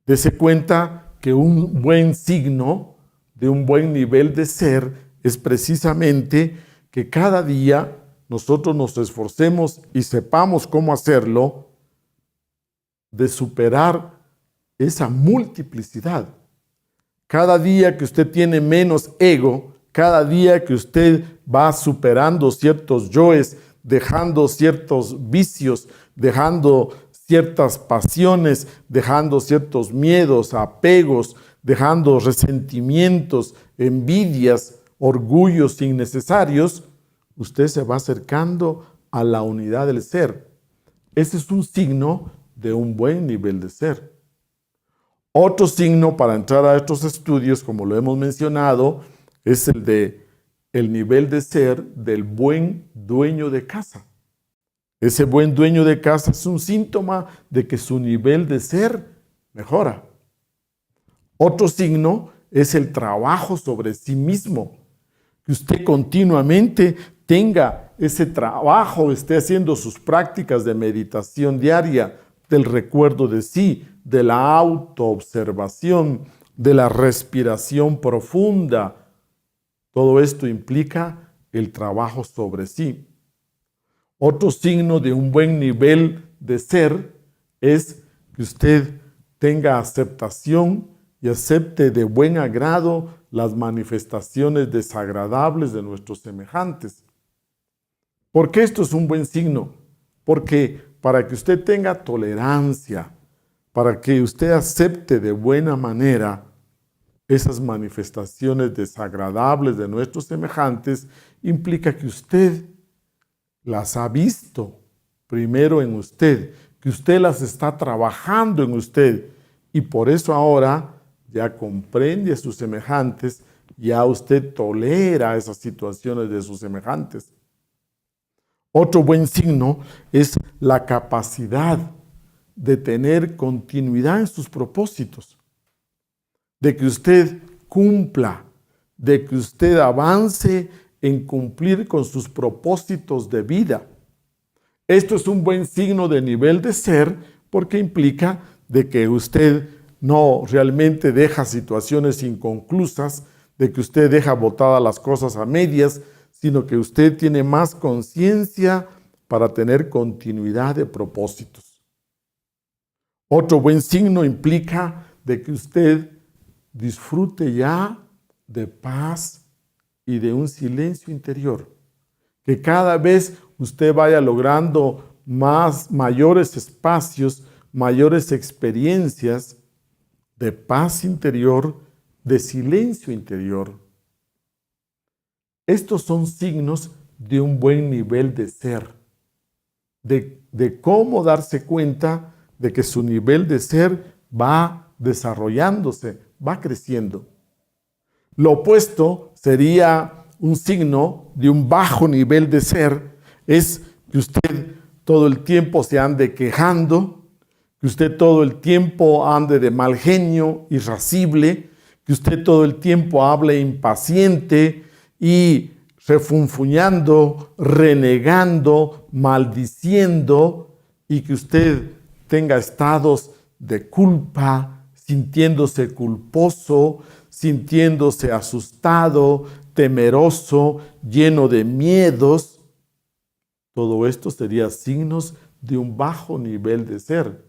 Dese cuenta que un buen signo de un buen nivel de ser es precisamente que cada día nosotros nos esforcemos y sepamos cómo hacerlo, de superar esa multiplicidad. Cada día que usted tiene menos ego, cada día que usted va superando ciertos yoes, dejando ciertos vicios, dejando ciertas pasiones, dejando ciertos miedos, apegos, dejando resentimientos, envidias, orgullos innecesarios, usted se va acercando a la unidad del ser. Ese es un signo de un buen nivel de ser. Otro signo para entrar a estos estudios, como lo hemos mencionado, es el nivel de ser del buen dueño de casa. Ese buen dueño de casa es un síntoma de que su nivel de ser mejora. Otro signo es el trabajo sobre sí mismo. Que usted continuamente tenga ese trabajo, esté haciendo sus prácticas de meditación diaria, del recuerdo de sí, de la autoobservación, de la respiración profunda. Todo esto implica el trabajo sobre sí. Otro signo de un buen nivel de ser es que usted tenga aceptación y acepte de buen agrado las manifestaciones desagradables de nuestros semejantes. ¿Por qué esto es un buen signo? Porque para que usted tenga tolerancia, para que usted acepte de buena manera esas manifestaciones desagradables de nuestros semejantes, implica que usted las ha visto primero en usted, que usted las está trabajando en usted, y por eso ahora ya comprende a sus semejantes, ya usted tolera esas situaciones de sus semejantes. Otro buen signo es la capacidad de tener continuidad en sus propósitos, de que usted cumpla, de que usted avance en cumplir con sus propósitos de vida. Esto es un buen signo de nivel de ser porque implica de que usted no realmente deja situaciones inconclusas, de que usted deja botadas las cosas a medias, sino que usted tiene más conciencia para tener continuidad de propósitos. Otro buen signo implica de que usted disfrute ya de paz y de un silencio interior. Que cada vez usted vaya logrando mayores espacios, mayores experiencias de paz interior, de silencio interior. Estos son signos de un buen nivel de ser, de cómo darse cuenta de que su nivel de ser va desarrollándose, va creciendo. Lo opuesto sería un signo de un bajo nivel de ser, es que usted todo el tiempo se ande quejando, que usted todo el tiempo ande de mal genio, irascible, que usted todo el tiempo hable impaciente y refunfuñando, renegando, maldiciendo, y que usted tenga estados de culpa, sintiéndose culposo, sintiéndose asustado, temeroso, lleno de miedos. Todo esto sería signos de un bajo nivel de ser.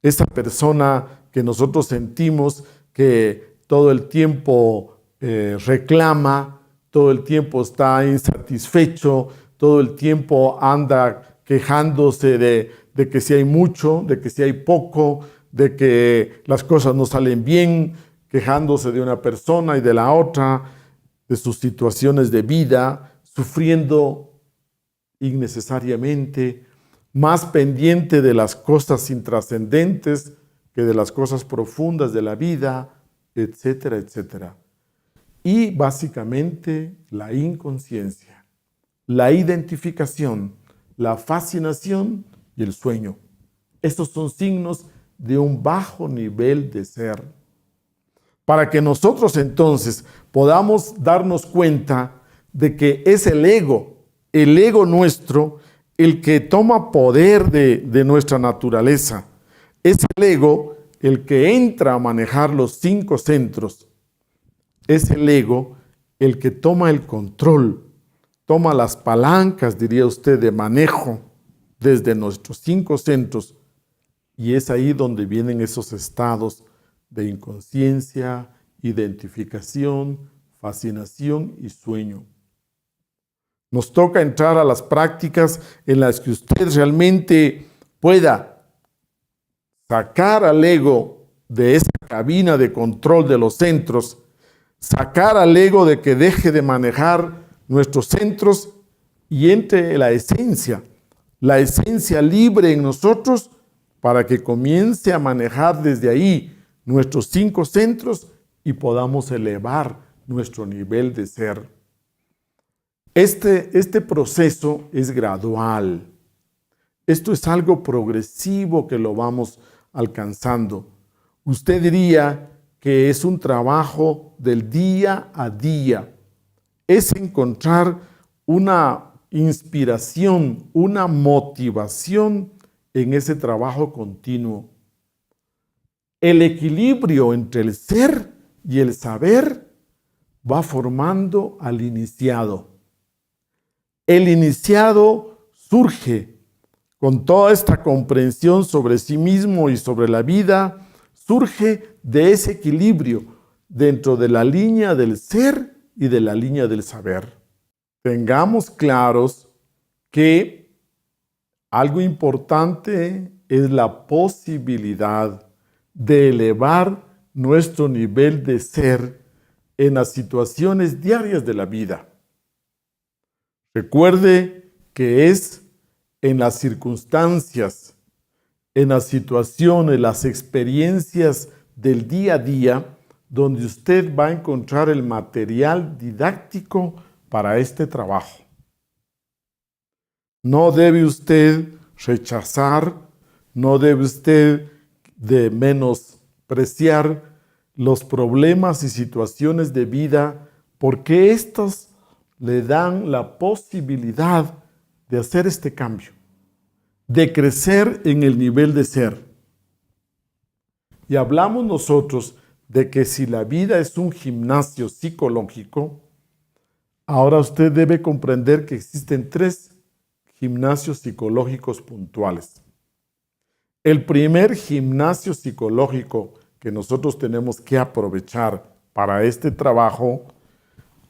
Esa persona que nosotros sentimos que todo el tiempo reclama, todo el tiempo está insatisfecho, todo el tiempo anda quejándose de que si hay mucho, de que si hay poco, de que las cosas no salen bien, quejándose de una persona y de la otra, de sus situaciones de vida, sufriendo innecesariamente, más pendiente de las cosas intrascendentes que de las cosas profundas de la vida, etcétera, etcétera. Y básicamente la inconsciencia, la identificación, la fascinación y el sueño. Estos son signos de un bajo nivel de ser. Para que nosotros entonces podamos darnos cuenta de que es el ego nuestro, el que toma poder de nuestra naturaleza. Es el ego el que entra a manejar los 5 centros. Es el ego el que toma el control, toma las palancas, diría usted, de manejo desde nuestros 5 centros. Y es ahí donde vienen esos estados de inconsciencia, identificación, fascinación y sueño. Nos toca entrar a las prácticas en las que usted realmente pueda sacar al ego de esa cabina de control de los centros, sacar al ego de que deje de manejar nuestros centros y entre la esencia libre en nosotros para que comience a manejar desde ahí nuestros 5 centros y podamos elevar nuestro nivel de ser. Este proceso es gradual. Esto es algo progresivo que lo vamos alcanzando. Usted diría que es un trabajo del día a día. Es encontrar una inspiración, una motivación en ese trabajo continuo. El equilibrio entre el ser y el saber va formando al iniciado. El iniciado surge con toda esta comprensión sobre sí mismo y sobre la vida, surge de ese equilibrio dentro de la línea del ser y de la línea del saber. Tengamos claros que algo importante es la posibilidad de elevar nuestro nivel de ser en las situaciones diarias de la vida. Recuerde que es en las circunstancias, en las situaciones, las experiencias del día a día, donde usted va a encontrar el material didáctico para este trabajo. No debe usted rechazar, no debe usted de menospreciar los problemas y situaciones de vida, porque estos le dan la posibilidad de hacer este cambio, de crecer en el nivel de ser. Y hablamos nosotros de que si la vida es un gimnasio psicológico, ahora usted debe comprender que existen 3 gimnasios psicológicos puntuales. El primer gimnasio psicológico que nosotros tenemos que aprovechar para este trabajo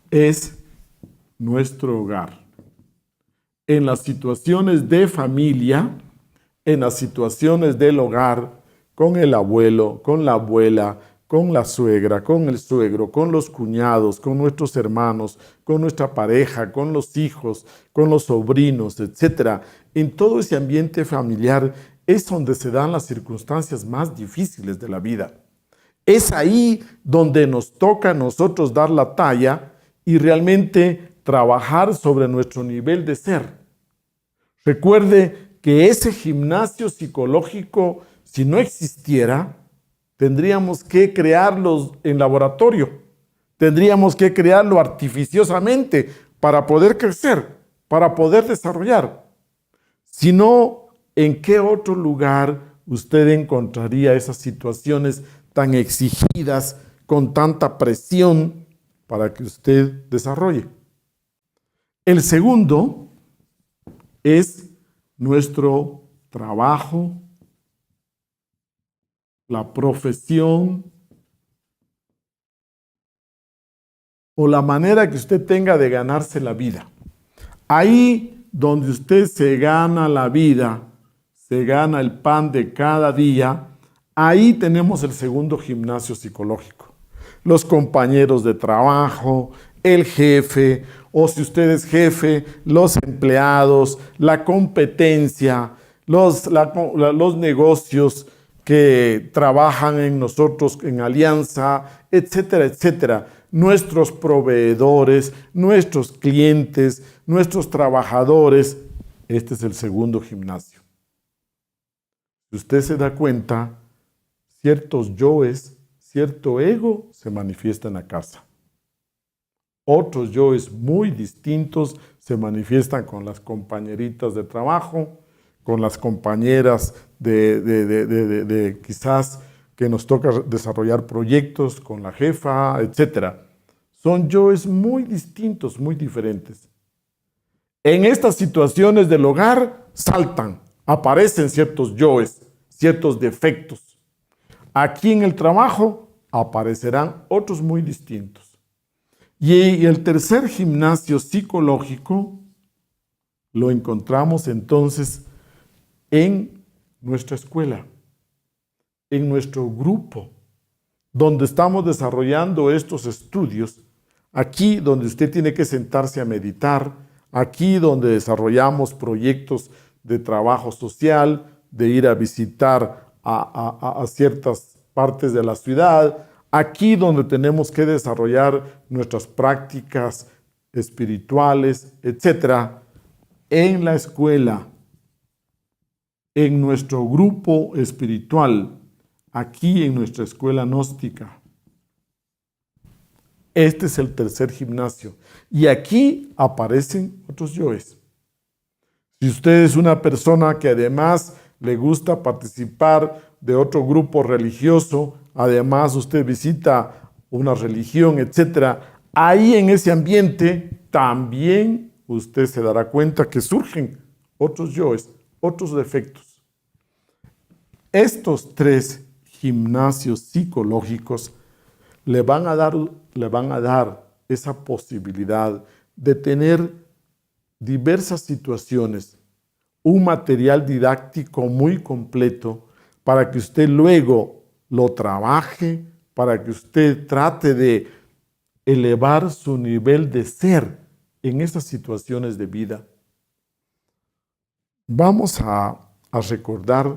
es nuestro hogar. En las situaciones de familia, en las situaciones del hogar, con el abuelo, con la abuela, con la suegra, con el suegro, con los cuñados, con nuestros hermanos, con nuestra pareja, con los hijos, con los sobrinos, etc. En todo ese ambiente familiar es donde se dan las circunstancias más difíciles de la vida. Es ahí donde nos toca a nosotros dar la talla y realmente trabajar sobre nuestro nivel de ser. Recuerde que ese gimnasio psicológico, si no existiera, tendríamos que crearlo en laboratorio, tendríamos que crearlo artificiosamente para poder crecer, para poder desarrollar. Si no, ¿en qué otro lugar usted encontraría esas situaciones tan exigidas, con tanta presión para que usted desarrolle? El segundo es nuestro trabajo, la profesión o la manera que usted tenga de ganarse la vida. Ahí donde usted se gana la vida, se gana el pan de cada día, ahí tenemos el segundo gimnasio psicológico. Los compañeros de trabajo, el jefe, o si usted es jefe, los empleados, la competencia, los negocios que trabajan en nosotros en alianza, etcétera, etcétera. Nuestros proveedores, nuestros clientes, nuestros trabajadores. Este es el segundo gimnasio. Si usted se da cuenta, ciertos yoes, cierto ego se manifiesta en la casa. Otros yoes muy distintos se manifiestan con las compañeritas de trabajo, con las compañeras de quizás que nos toca desarrollar proyectos, con la jefa, etc. Son yoes muy distintos, muy diferentes. En estas situaciones del hogar saltan, aparecen ciertos yoes, ciertos defectos. Aquí en el trabajo aparecerán otros muy distintos. Y el tercer gimnasio psicológico lo encontramos entonces en nuestra escuela, en nuestro grupo, donde estamos desarrollando estos estudios, aquí donde usted tiene que sentarse a meditar, aquí donde desarrollamos proyectos de trabajo social, de ir a visitar a ciertas partes de la ciudad, aquí donde tenemos que desarrollar nuestras prácticas espirituales, etc. En la escuela, en nuestro grupo espiritual, aquí en nuestra escuela gnóstica. Este es el tercer gimnasio. Y aquí aparecen otros yoes. Si usted es una persona que además le gusta participar de otro grupo religioso, además usted visita una religión, etc., ahí en ese ambiente también usted se dará cuenta que surgen otros yoes, otros defectos. Estos tres gimnasios psicológicos le van a dar esa posibilidad de tener diversas situaciones, un material didáctico muy completo para que usted luego lo trabaje, para que usted trate de elevar su nivel de ser en esas situaciones de vida. Vamos a recordar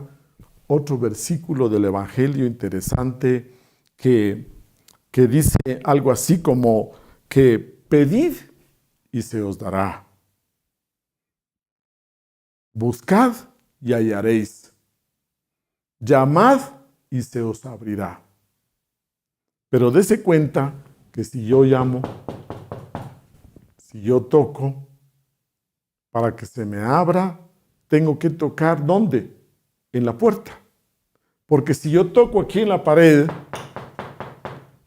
otro versículo del Evangelio interesante que dice algo así como que pedid y se os dará. Buscad y hallaréis. Llamad y se os abrirá. Pero dése cuenta que si yo llamo, si yo toco, para que se me abra, tengo que tocar ¿dónde? En la puerta. Porque si yo toco aquí en la pared,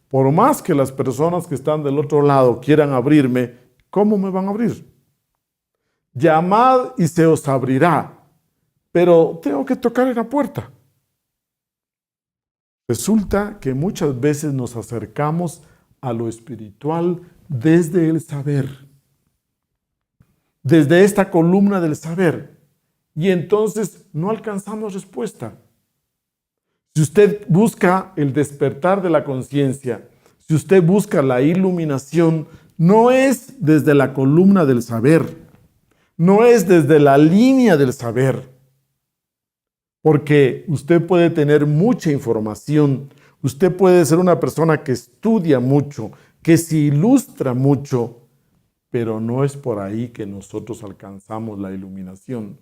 por más que las personas que están del otro lado quieran abrirme, ¿cómo me van a abrir? Llamad y se os abrirá, pero tengo que tocar en la puerta. Resulta que muchas veces nos acercamos a lo espiritual desde el saber, desde esta columna del saber, y entonces no alcanzamos respuesta. Si usted busca el despertar de la conciencia, si usted busca la iluminación, no es desde la columna del saber, no es desde la línea del saber, porque usted puede tener mucha información, usted puede ser una persona que estudia mucho, que se ilustra mucho, pero no es por ahí que nosotros alcanzamos la iluminación.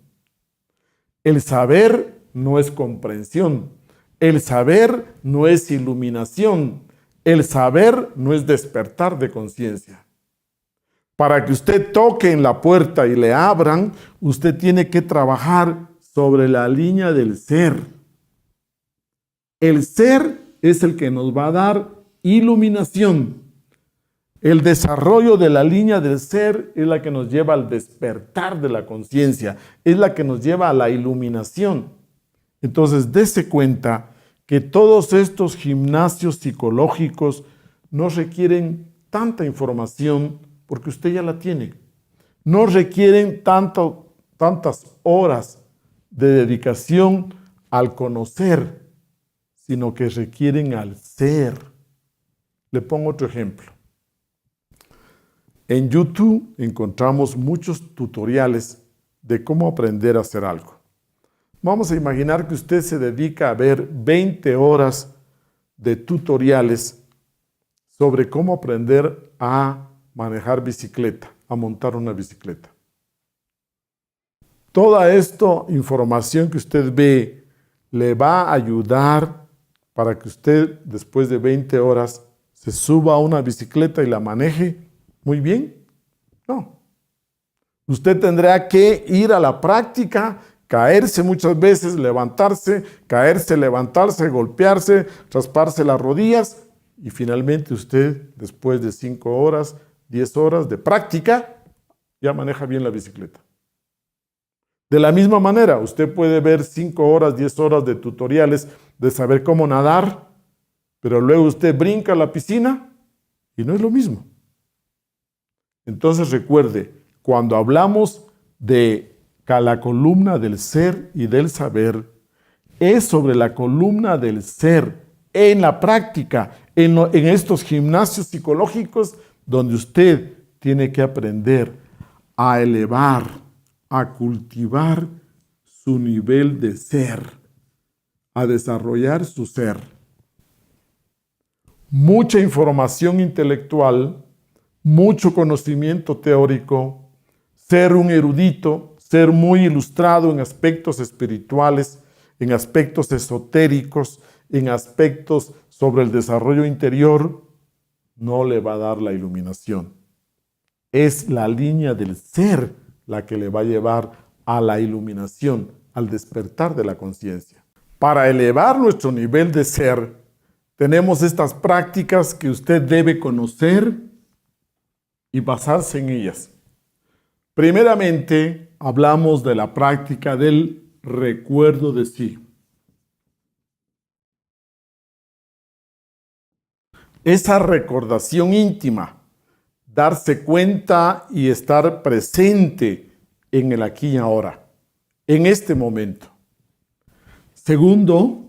El saber no es comprensión, el saber no es iluminación, el saber no es despertar de conciencia. Para que usted toque en la puerta y le abran, usted tiene que trabajar sobre la línea del ser. El ser es el que nos va a dar iluminación. El desarrollo de la línea del ser es la que nos lleva al despertar de la conciencia, es la que nos lleva a la iluminación. Entonces, dése cuenta que todos estos gimnasios psicológicos no requieren tanta información porque usted ya la tiene. No requieren tantas horas de dedicación al conocer, sino que requieren al ser. Le pongo otro ejemplo. En YouTube encontramos muchos tutoriales de cómo aprender a hacer algo. Vamos a imaginar que usted se dedica a ver 20 horas de tutoriales sobre cómo aprender a manejar bicicleta, a montar una bicicleta. Toda esta información que usted ve le va a ayudar para que usted, después de 20 horas, se suba a una bicicleta y la maneje muy bien. No. Usted tendrá que ir a la práctica, caerse muchas veces, levantarse, caerse, levantarse, golpearse, rasparse las rodillas y finalmente usted, después de 5 horas, 10 horas de práctica, ya maneja bien la bicicleta. De la misma manera, usted puede ver 5 horas, 10 horas de tutoriales de saber cómo nadar, pero luego usted brinca a la piscina y no es lo mismo. Entonces recuerde, cuando hablamos de la columna del ser y del saber, es sobre la columna del ser, en la práctica, en estos gimnasios psicológicos, donde usted tiene que aprender a elevar, a cultivar su nivel de ser, a desarrollar su ser. Mucha información intelectual, mucho conocimiento teórico, ser un erudito, ser muy ilustrado en aspectos espirituales, en aspectos esotéricos, en aspectos sobre el desarrollo interior, no le va a dar la iluminación. Es la línea del ser la que le va a llevar a la iluminación, al despertar de la conciencia. Para elevar nuestro nivel de ser, tenemos estas prácticas que usted debe conocer y basarse en ellas. Primeramente, hablamos de la práctica del recuerdo de sí. Esa recordación íntima, darse cuenta y estar presente en el aquí y ahora, en este momento. Segundo,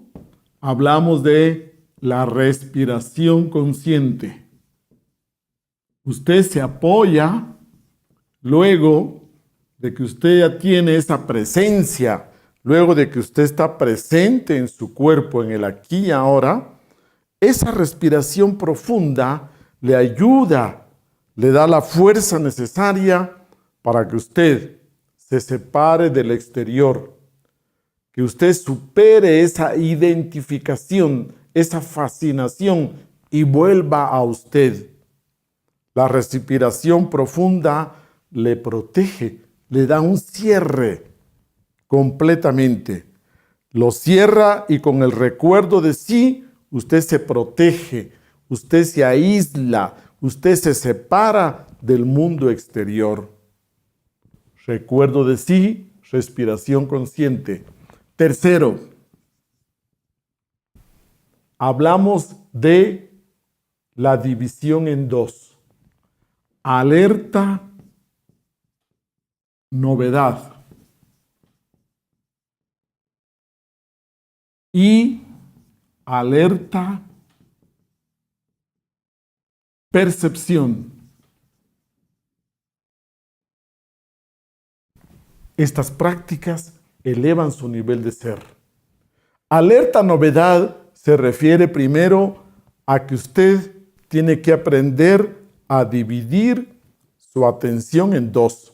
hablamos de la respiración consciente. Usted se apoya luego de que usted ya tiene esa presencia, luego de que usted está presente en su cuerpo, en el aquí y ahora, esa respiración profunda le ayuda, le da la fuerza necesaria para que usted se separe del exterior, que usted supere esa identificación, esa fascinación y vuelva a usted. La respiración profunda le protege, le da un cierre completamente. Lo cierra y con el recuerdo de sí, usted se protege, usted se aísla, usted se separa del mundo exterior. Recuerdo de sí, respiración consciente. Tercero, hablamos de la división en dos. Alerta, novedad. Y alerta, percepción. Estas prácticas elevan su nivel de ser. Alerta, novedad se refiere primero a que usted tiene que aprender a dividir su atención en dos.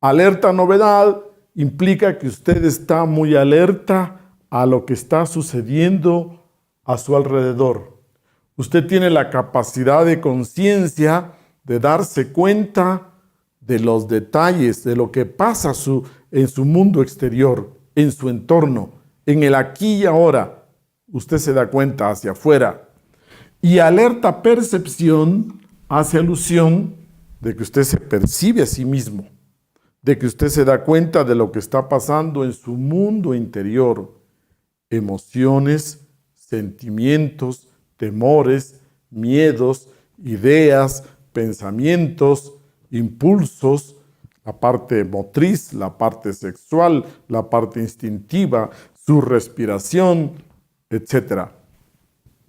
Alerta, novedad implica que usted está muy alerta a lo que está sucediendo a su alrededor. Usted tiene la capacidad de conciencia de darse cuenta de los detalles, de lo que pasa en su mundo exterior, en su entorno, en el aquí y ahora. Usted se da cuenta hacia afuera. Y alerta percepción hace alusión de que usted se percibe a sí mismo, de que usted se da cuenta de lo que está pasando en su mundo interior. Emociones, sentimientos, temores, miedos, ideas, pensamientos, impulsos, la parte motriz, la parte sexual, la parte instintiva, su respiración, etc.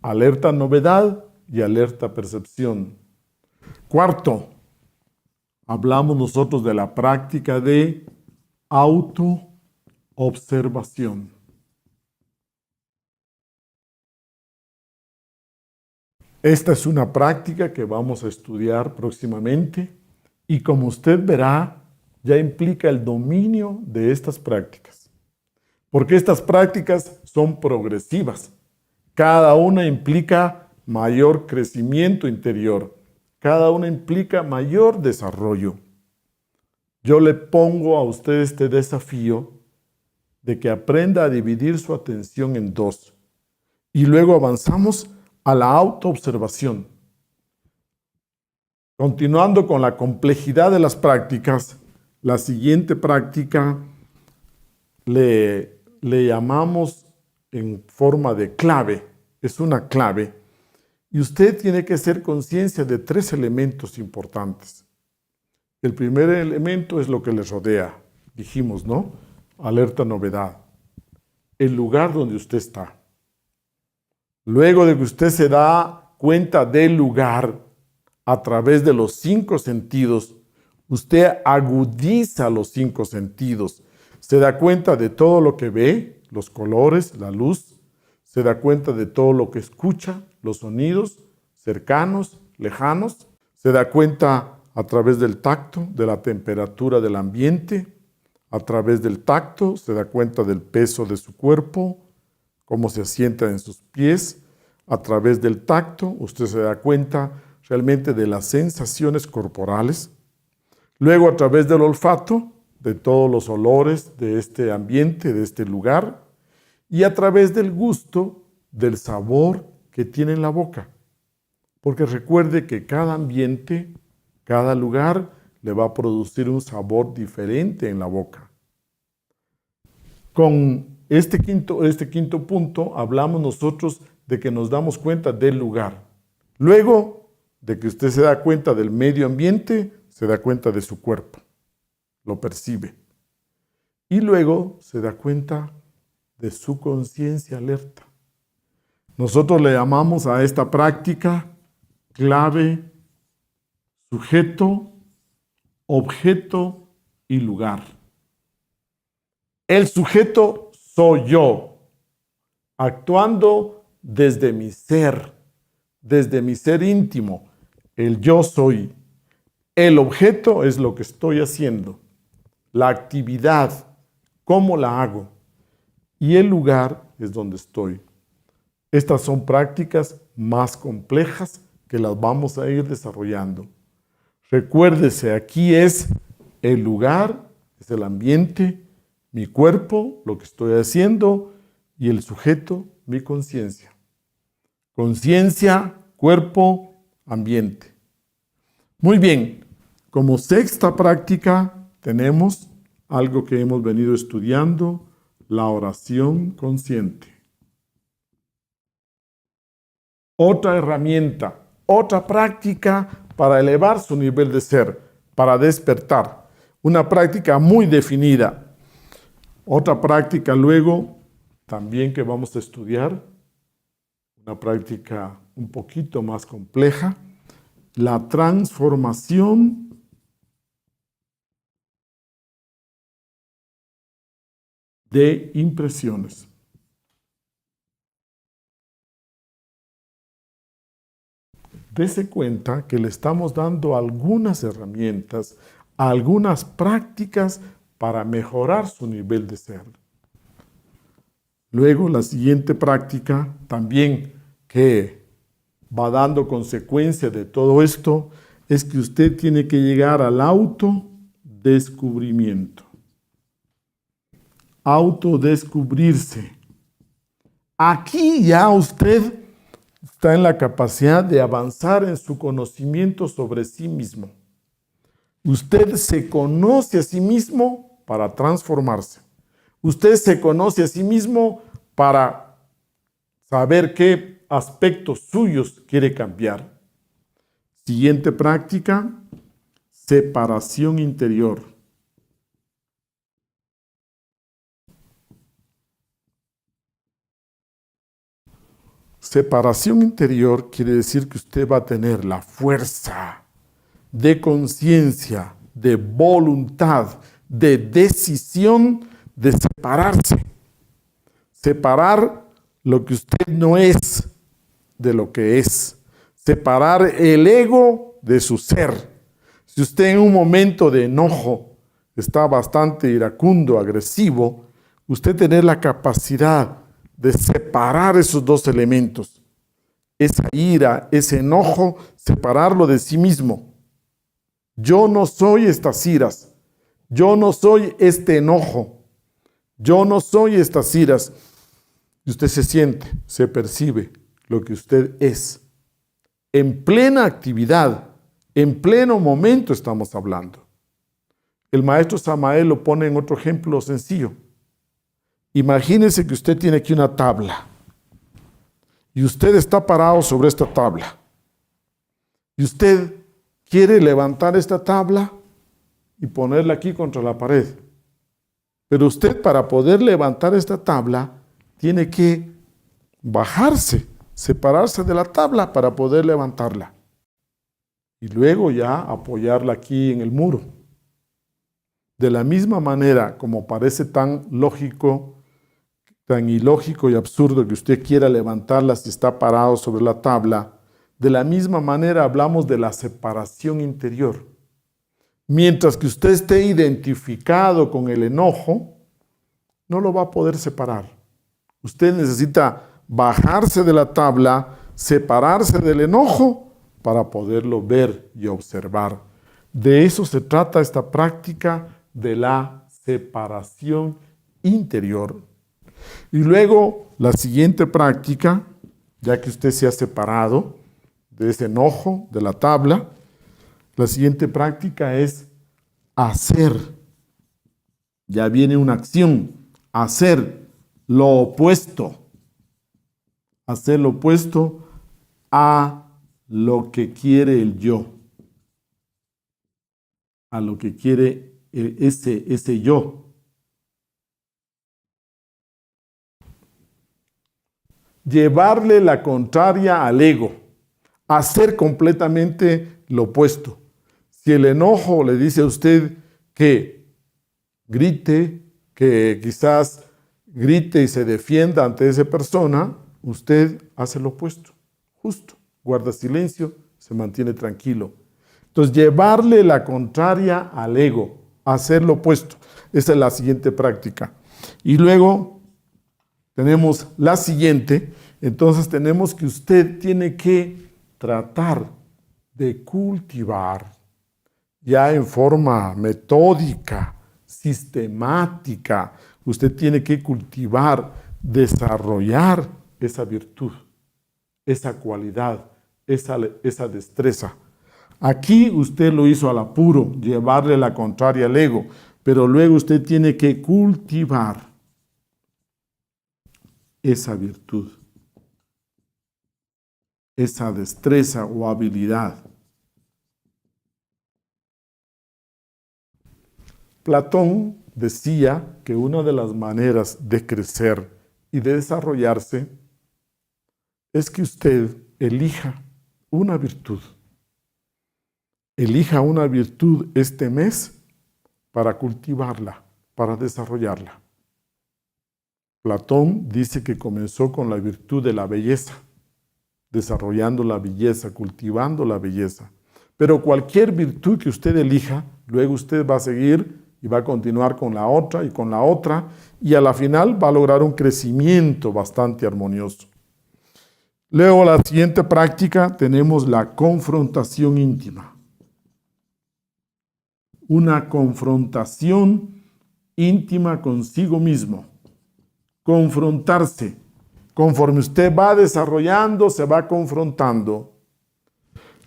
Alerta novedad y alerta percepción. Cuarto, hablamos nosotros de la práctica de autoobservación. Esta es una práctica que vamos a estudiar próximamente y como usted verá, ya implica el dominio de estas prácticas. Porque estas prácticas son progresivas. Cada una implica mayor crecimiento interior. Cada una implica mayor desarrollo. Yo le pongo a usted este desafío de que aprenda a dividir su atención en dos. Y luego avanzamos a la autoobservación. Continuando con la complejidad de las prácticas, la siguiente práctica le llamamos en forma de clave. Es una clave. Y usted tiene que hacer conciencia de tres elementos importantes. El primer elemento es lo que le rodea. Dijimos, ¿no? Alerta, novedad. El lugar donde usted está. Luego de que usted se da cuenta del lugar a través de los 5 sentidos, usted agudiza los 5 sentidos. Se da cuenta de todo lo que ve, los colores, la luz. Se da cuenta de todo lo que escucha, los sonidos cercanos, lejanos. Se da cuenta a través del tacto, de la temperatura del ambiente. A través del tacto se da cuenta del peso de su cuerpo, cómo se asienta en sus pies. A través del tacto, usted se da cuenta realmente de las sensaciones corporales. Luego, a través del olfato, de todos los olores de este ambiente, de este lugar. Y a través del gusto, del sabor que tiene en la boca. Porque recuerde que cada ambiente, cada lugar, le va a producir un sabor diferente en la boca. Con este quinto punto hablamos nosotros de que nos damos cuenta del lugar. Luego de que usted se da cuenta del medio ambiente, se da cuenta de su cuerpo, lo percibe. Y luego se da cuenta de su conciencia alerta. Nosotros le llamamos a esta práctica clave, sujeto, objeto y lugar. El sujeto soy yo, actuando desde mi ser íntimo, el yo soy. El objeto es lo que estoy haciendo, la actividad, cómo la hago, y el lugar es donde estoy. Estas son prácticas más complejas que las vamos a ir desarrollando. Recuérdese, aquí es el lugar, es el ambiente, mi cuerpo, lo que estoy haciendo, y el sujeto, mi conciencia. Conciencia, cuerpo, ambiente. Muy bien, como sexta práctica tenemos algo que hemos venido estudiando, la oración consciente. otra herramienta, otra práctica para elevar su nivel de ser, para despertar. Una práctica muy definida. Otra práctica luego también que vamos a estudiar, una práctica un poquito más compleja, la transformación de impresiones. Dese cuenta que le estamos dando algunas herramientas, algunas prácticas para mejorar su nivel de ser. Luego, la siguiente práctica también que va dando consecuencia de todo esto es que usted tiene que llegar al autodescubrimiento. Autodescubrirse. Aquí ya usted está en la capacidad de avanzar en su conocimiento sobre sí mismo. Usted se conoce a sí mismo para transformarse. Usted se conoce a sí mismo para saber qué aspectos suyos quiere cambiar. Siguiente práctica, separación interior. Separación interior quiere decir que usted va a tener la fuerza de conciencia, de voluntad, de decisión de separarse. Separar lo que usted no es de lo que es. Separar el ego de su ser. Si usted en un momento de enojo está bastante iracundo, agresivo, usted tiene la capacidad de separar esos dos elementos. Esa ira, ese enojo, separarlo de sí mismo. Yo no soy estas iras. Yo no soy este enojo. Yo no soy estas iras. Y usted se siente, se percibe lo que usted es. En plena actividad, en pleno momento estamos hablando. El maestro Samael lo pone en otro ejemplo sencillo. Imagínese que usted tiene aquí una tabla y usted está parado sobre esta tabla y usted quiere levantar esta tabla y ponerla aquí contra la pared. Pero usted, para poder levantar esta tabla, tiene que bajarse, separarse de la tabla para poder levantarla. Y luego ya apoyarla aquí en el muro. De la misma manera, como parece tan lógico, tan ilógico y absurdo que usted quiera levantarla si está parado sobre la tabla, de la misma manera hablamos de la separación interior. Mientras que usted esté identificado con el enojo, no lo va a poder separar. Usted necesita bajarse de la tabla, separarse del enojo para poderlo ver y observar. De eso se trata esta práctica de la separación interior. Y luego la siguiente práctica, ya que usted se ha separado de ese enojo, de la tabla, la siguiente práctica es hacer. Ya viene una acción, hacer lo opuesto. Hacer lo opuesto a lo que quiere el yo. A lo que quiere ese yo. Llevarle la contraria al ego. Hacer completamente lo opuesto. Si el enojo le dice a usted que grite, que quizás grite y se defienda ante esa persona, usted hace lo opuesto, justo, guarda silencio, se mantiene tranquilo. Entonces, llevarle la contraria al ego, hacer lo opuesto. Esa es la siguiente práctica. Y luego tenemos la siguiente. Entonces, tenemos que usted tiene que tratar de cultivar ya en forma metódica, sistemática. Usted tiene que cultivar, desarrollar esa virtud, esa cualidad, esa destreza. Aquí usted lo hizo al apuro, llevarle la contraria al ego, pero luego usted tiene que cultivar esa virtud, esa destreza o habilidad. Platón decía que una de las maneras de crecer y de desarrollarse es que usted elija una virtud. Elija una virtud este mes para cultivarla, para desarrollarla. Platón dice que comenzó con la virtud de la belleza, desarrollando la belleza, cultivando la belleza. Pero cualquier virtud que usted elija, luego usted va a seguir y va a continuar con la otra y con la otra, y a la final va a lograr un crecimiento bastante armonioso. Luego, la siguiente práctica, tenemos la confrontación íntima. Una confrontación íntima consigo mismo. Confrontarse. Conforme usted va desarrollando, se va confrontando.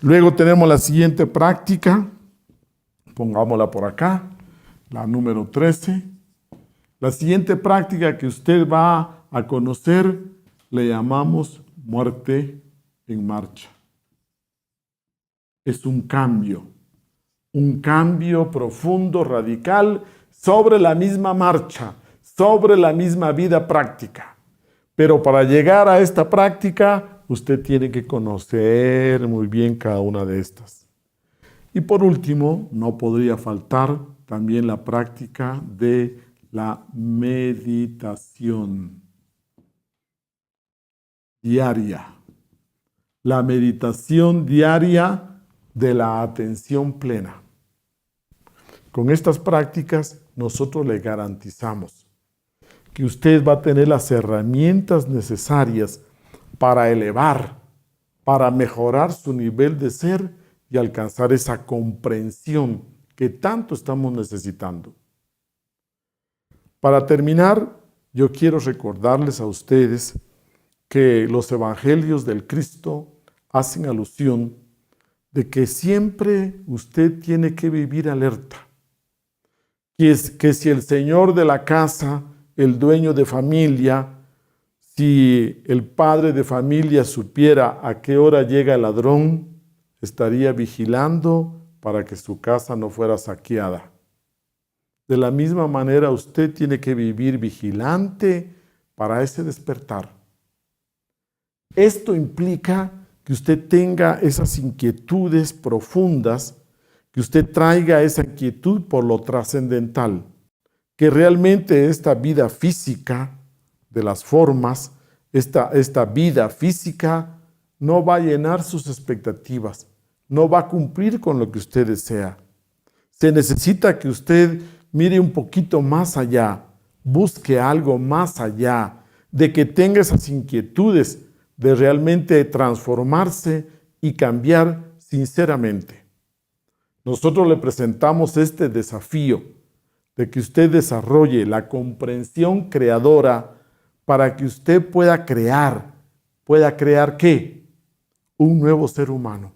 Luego tenemos la siguiente práctica. Pongámosla por acá. La número 13. La siguiente práctica que usted va a conocer le llamamos muerte en marcha. Es un cambio profundo, radical, sobre la misma marcha, sobre la misma vida práctica. Pero para llegar a esta práctica, usted tiene que conocer muy bien cada una de estas. Y por último, no podría faltar también la práctica de la meditación diaria. La meditación diaria de la atención plena. Con estas prácticas, nosotros le garantizamos que usted va a tener las herramientas necesarias para elevar, para mejorar su nivel de ser y alcanzar esa comprensión que tanto estamos necesitando. Para terminar, yo quiero recordarles a ustedes que los evangelios del Cristo hacen alusión de que siempre usted tiene que vivir alerta. Que si el señor de la casa, el dueño de familia, si el padre de familia supiera a qué hora llega el ladrón, estaría vigilando para que su casa no fuera saqueada. De la misma manera, usted tiene que vivir vigilante para ese despertar. Esto implica que usted tenga esas inquietudes profundas, que usted traiga esa inquietud por lo trascendental, que realmente esta vida física de las formas, esta vida física no va a llenar sus expectativas, no va a cumplir con lo que usted desea. Se necesita que usted mire un poquito más allá, busque algo más allá, de que tenga esas inquietudes de realmente transformarse y cambiar sinceramente. Nosotros le presentamos este desafío de que usted desarrolle la comprensión creadora para que usted pueda crear. ¿Pueda crear qué? Un nuevo ser humano.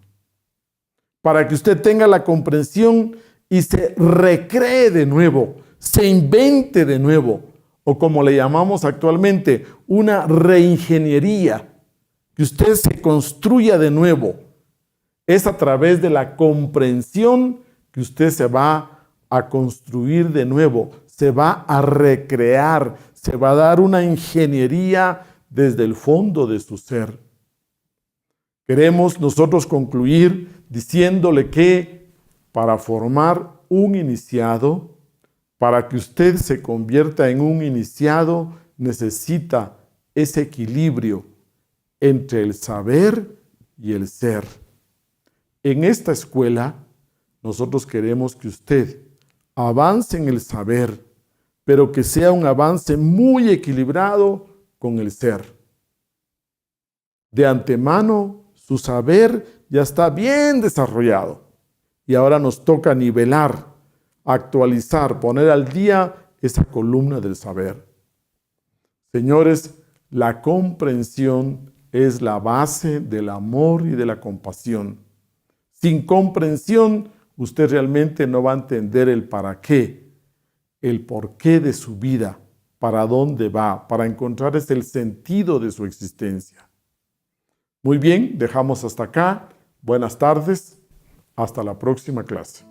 Para que usted tenga la comprensión y se recree de nuevo, se invente de nuevo, o como le llamamos actualmente, una reingeniería, que usted se construya de nuevo. Es a través de la comprensión que usted se va a construir de nuevo, se va a recrear, se va a dar una ingeniería desde el fondo de su ser. Queremos nosotros concluir diciéndole que para formar un iniciado, para que usted se convierta en un iniciado, necesita ese equilibrio entre el saber y el ser. En esta escuela, nosotros queremos que usted avance en el saber, pero que sea un avance muy equilibrado con el ser. De antemano, su saber ya está bien desarrollado y ahora nos toca nivelar, actualizar, poner al día esa columna del saber. Señores, la comprensión es la base del amor y de la compasión. Sin comprensión, usted realmente no va a entender el para qué, el porqué de su vida, para dónde va, para encontrar el sentido de su existencia. Muy bien, dejamos hasta acá. Buenas tardes. Hasta la próxima clase.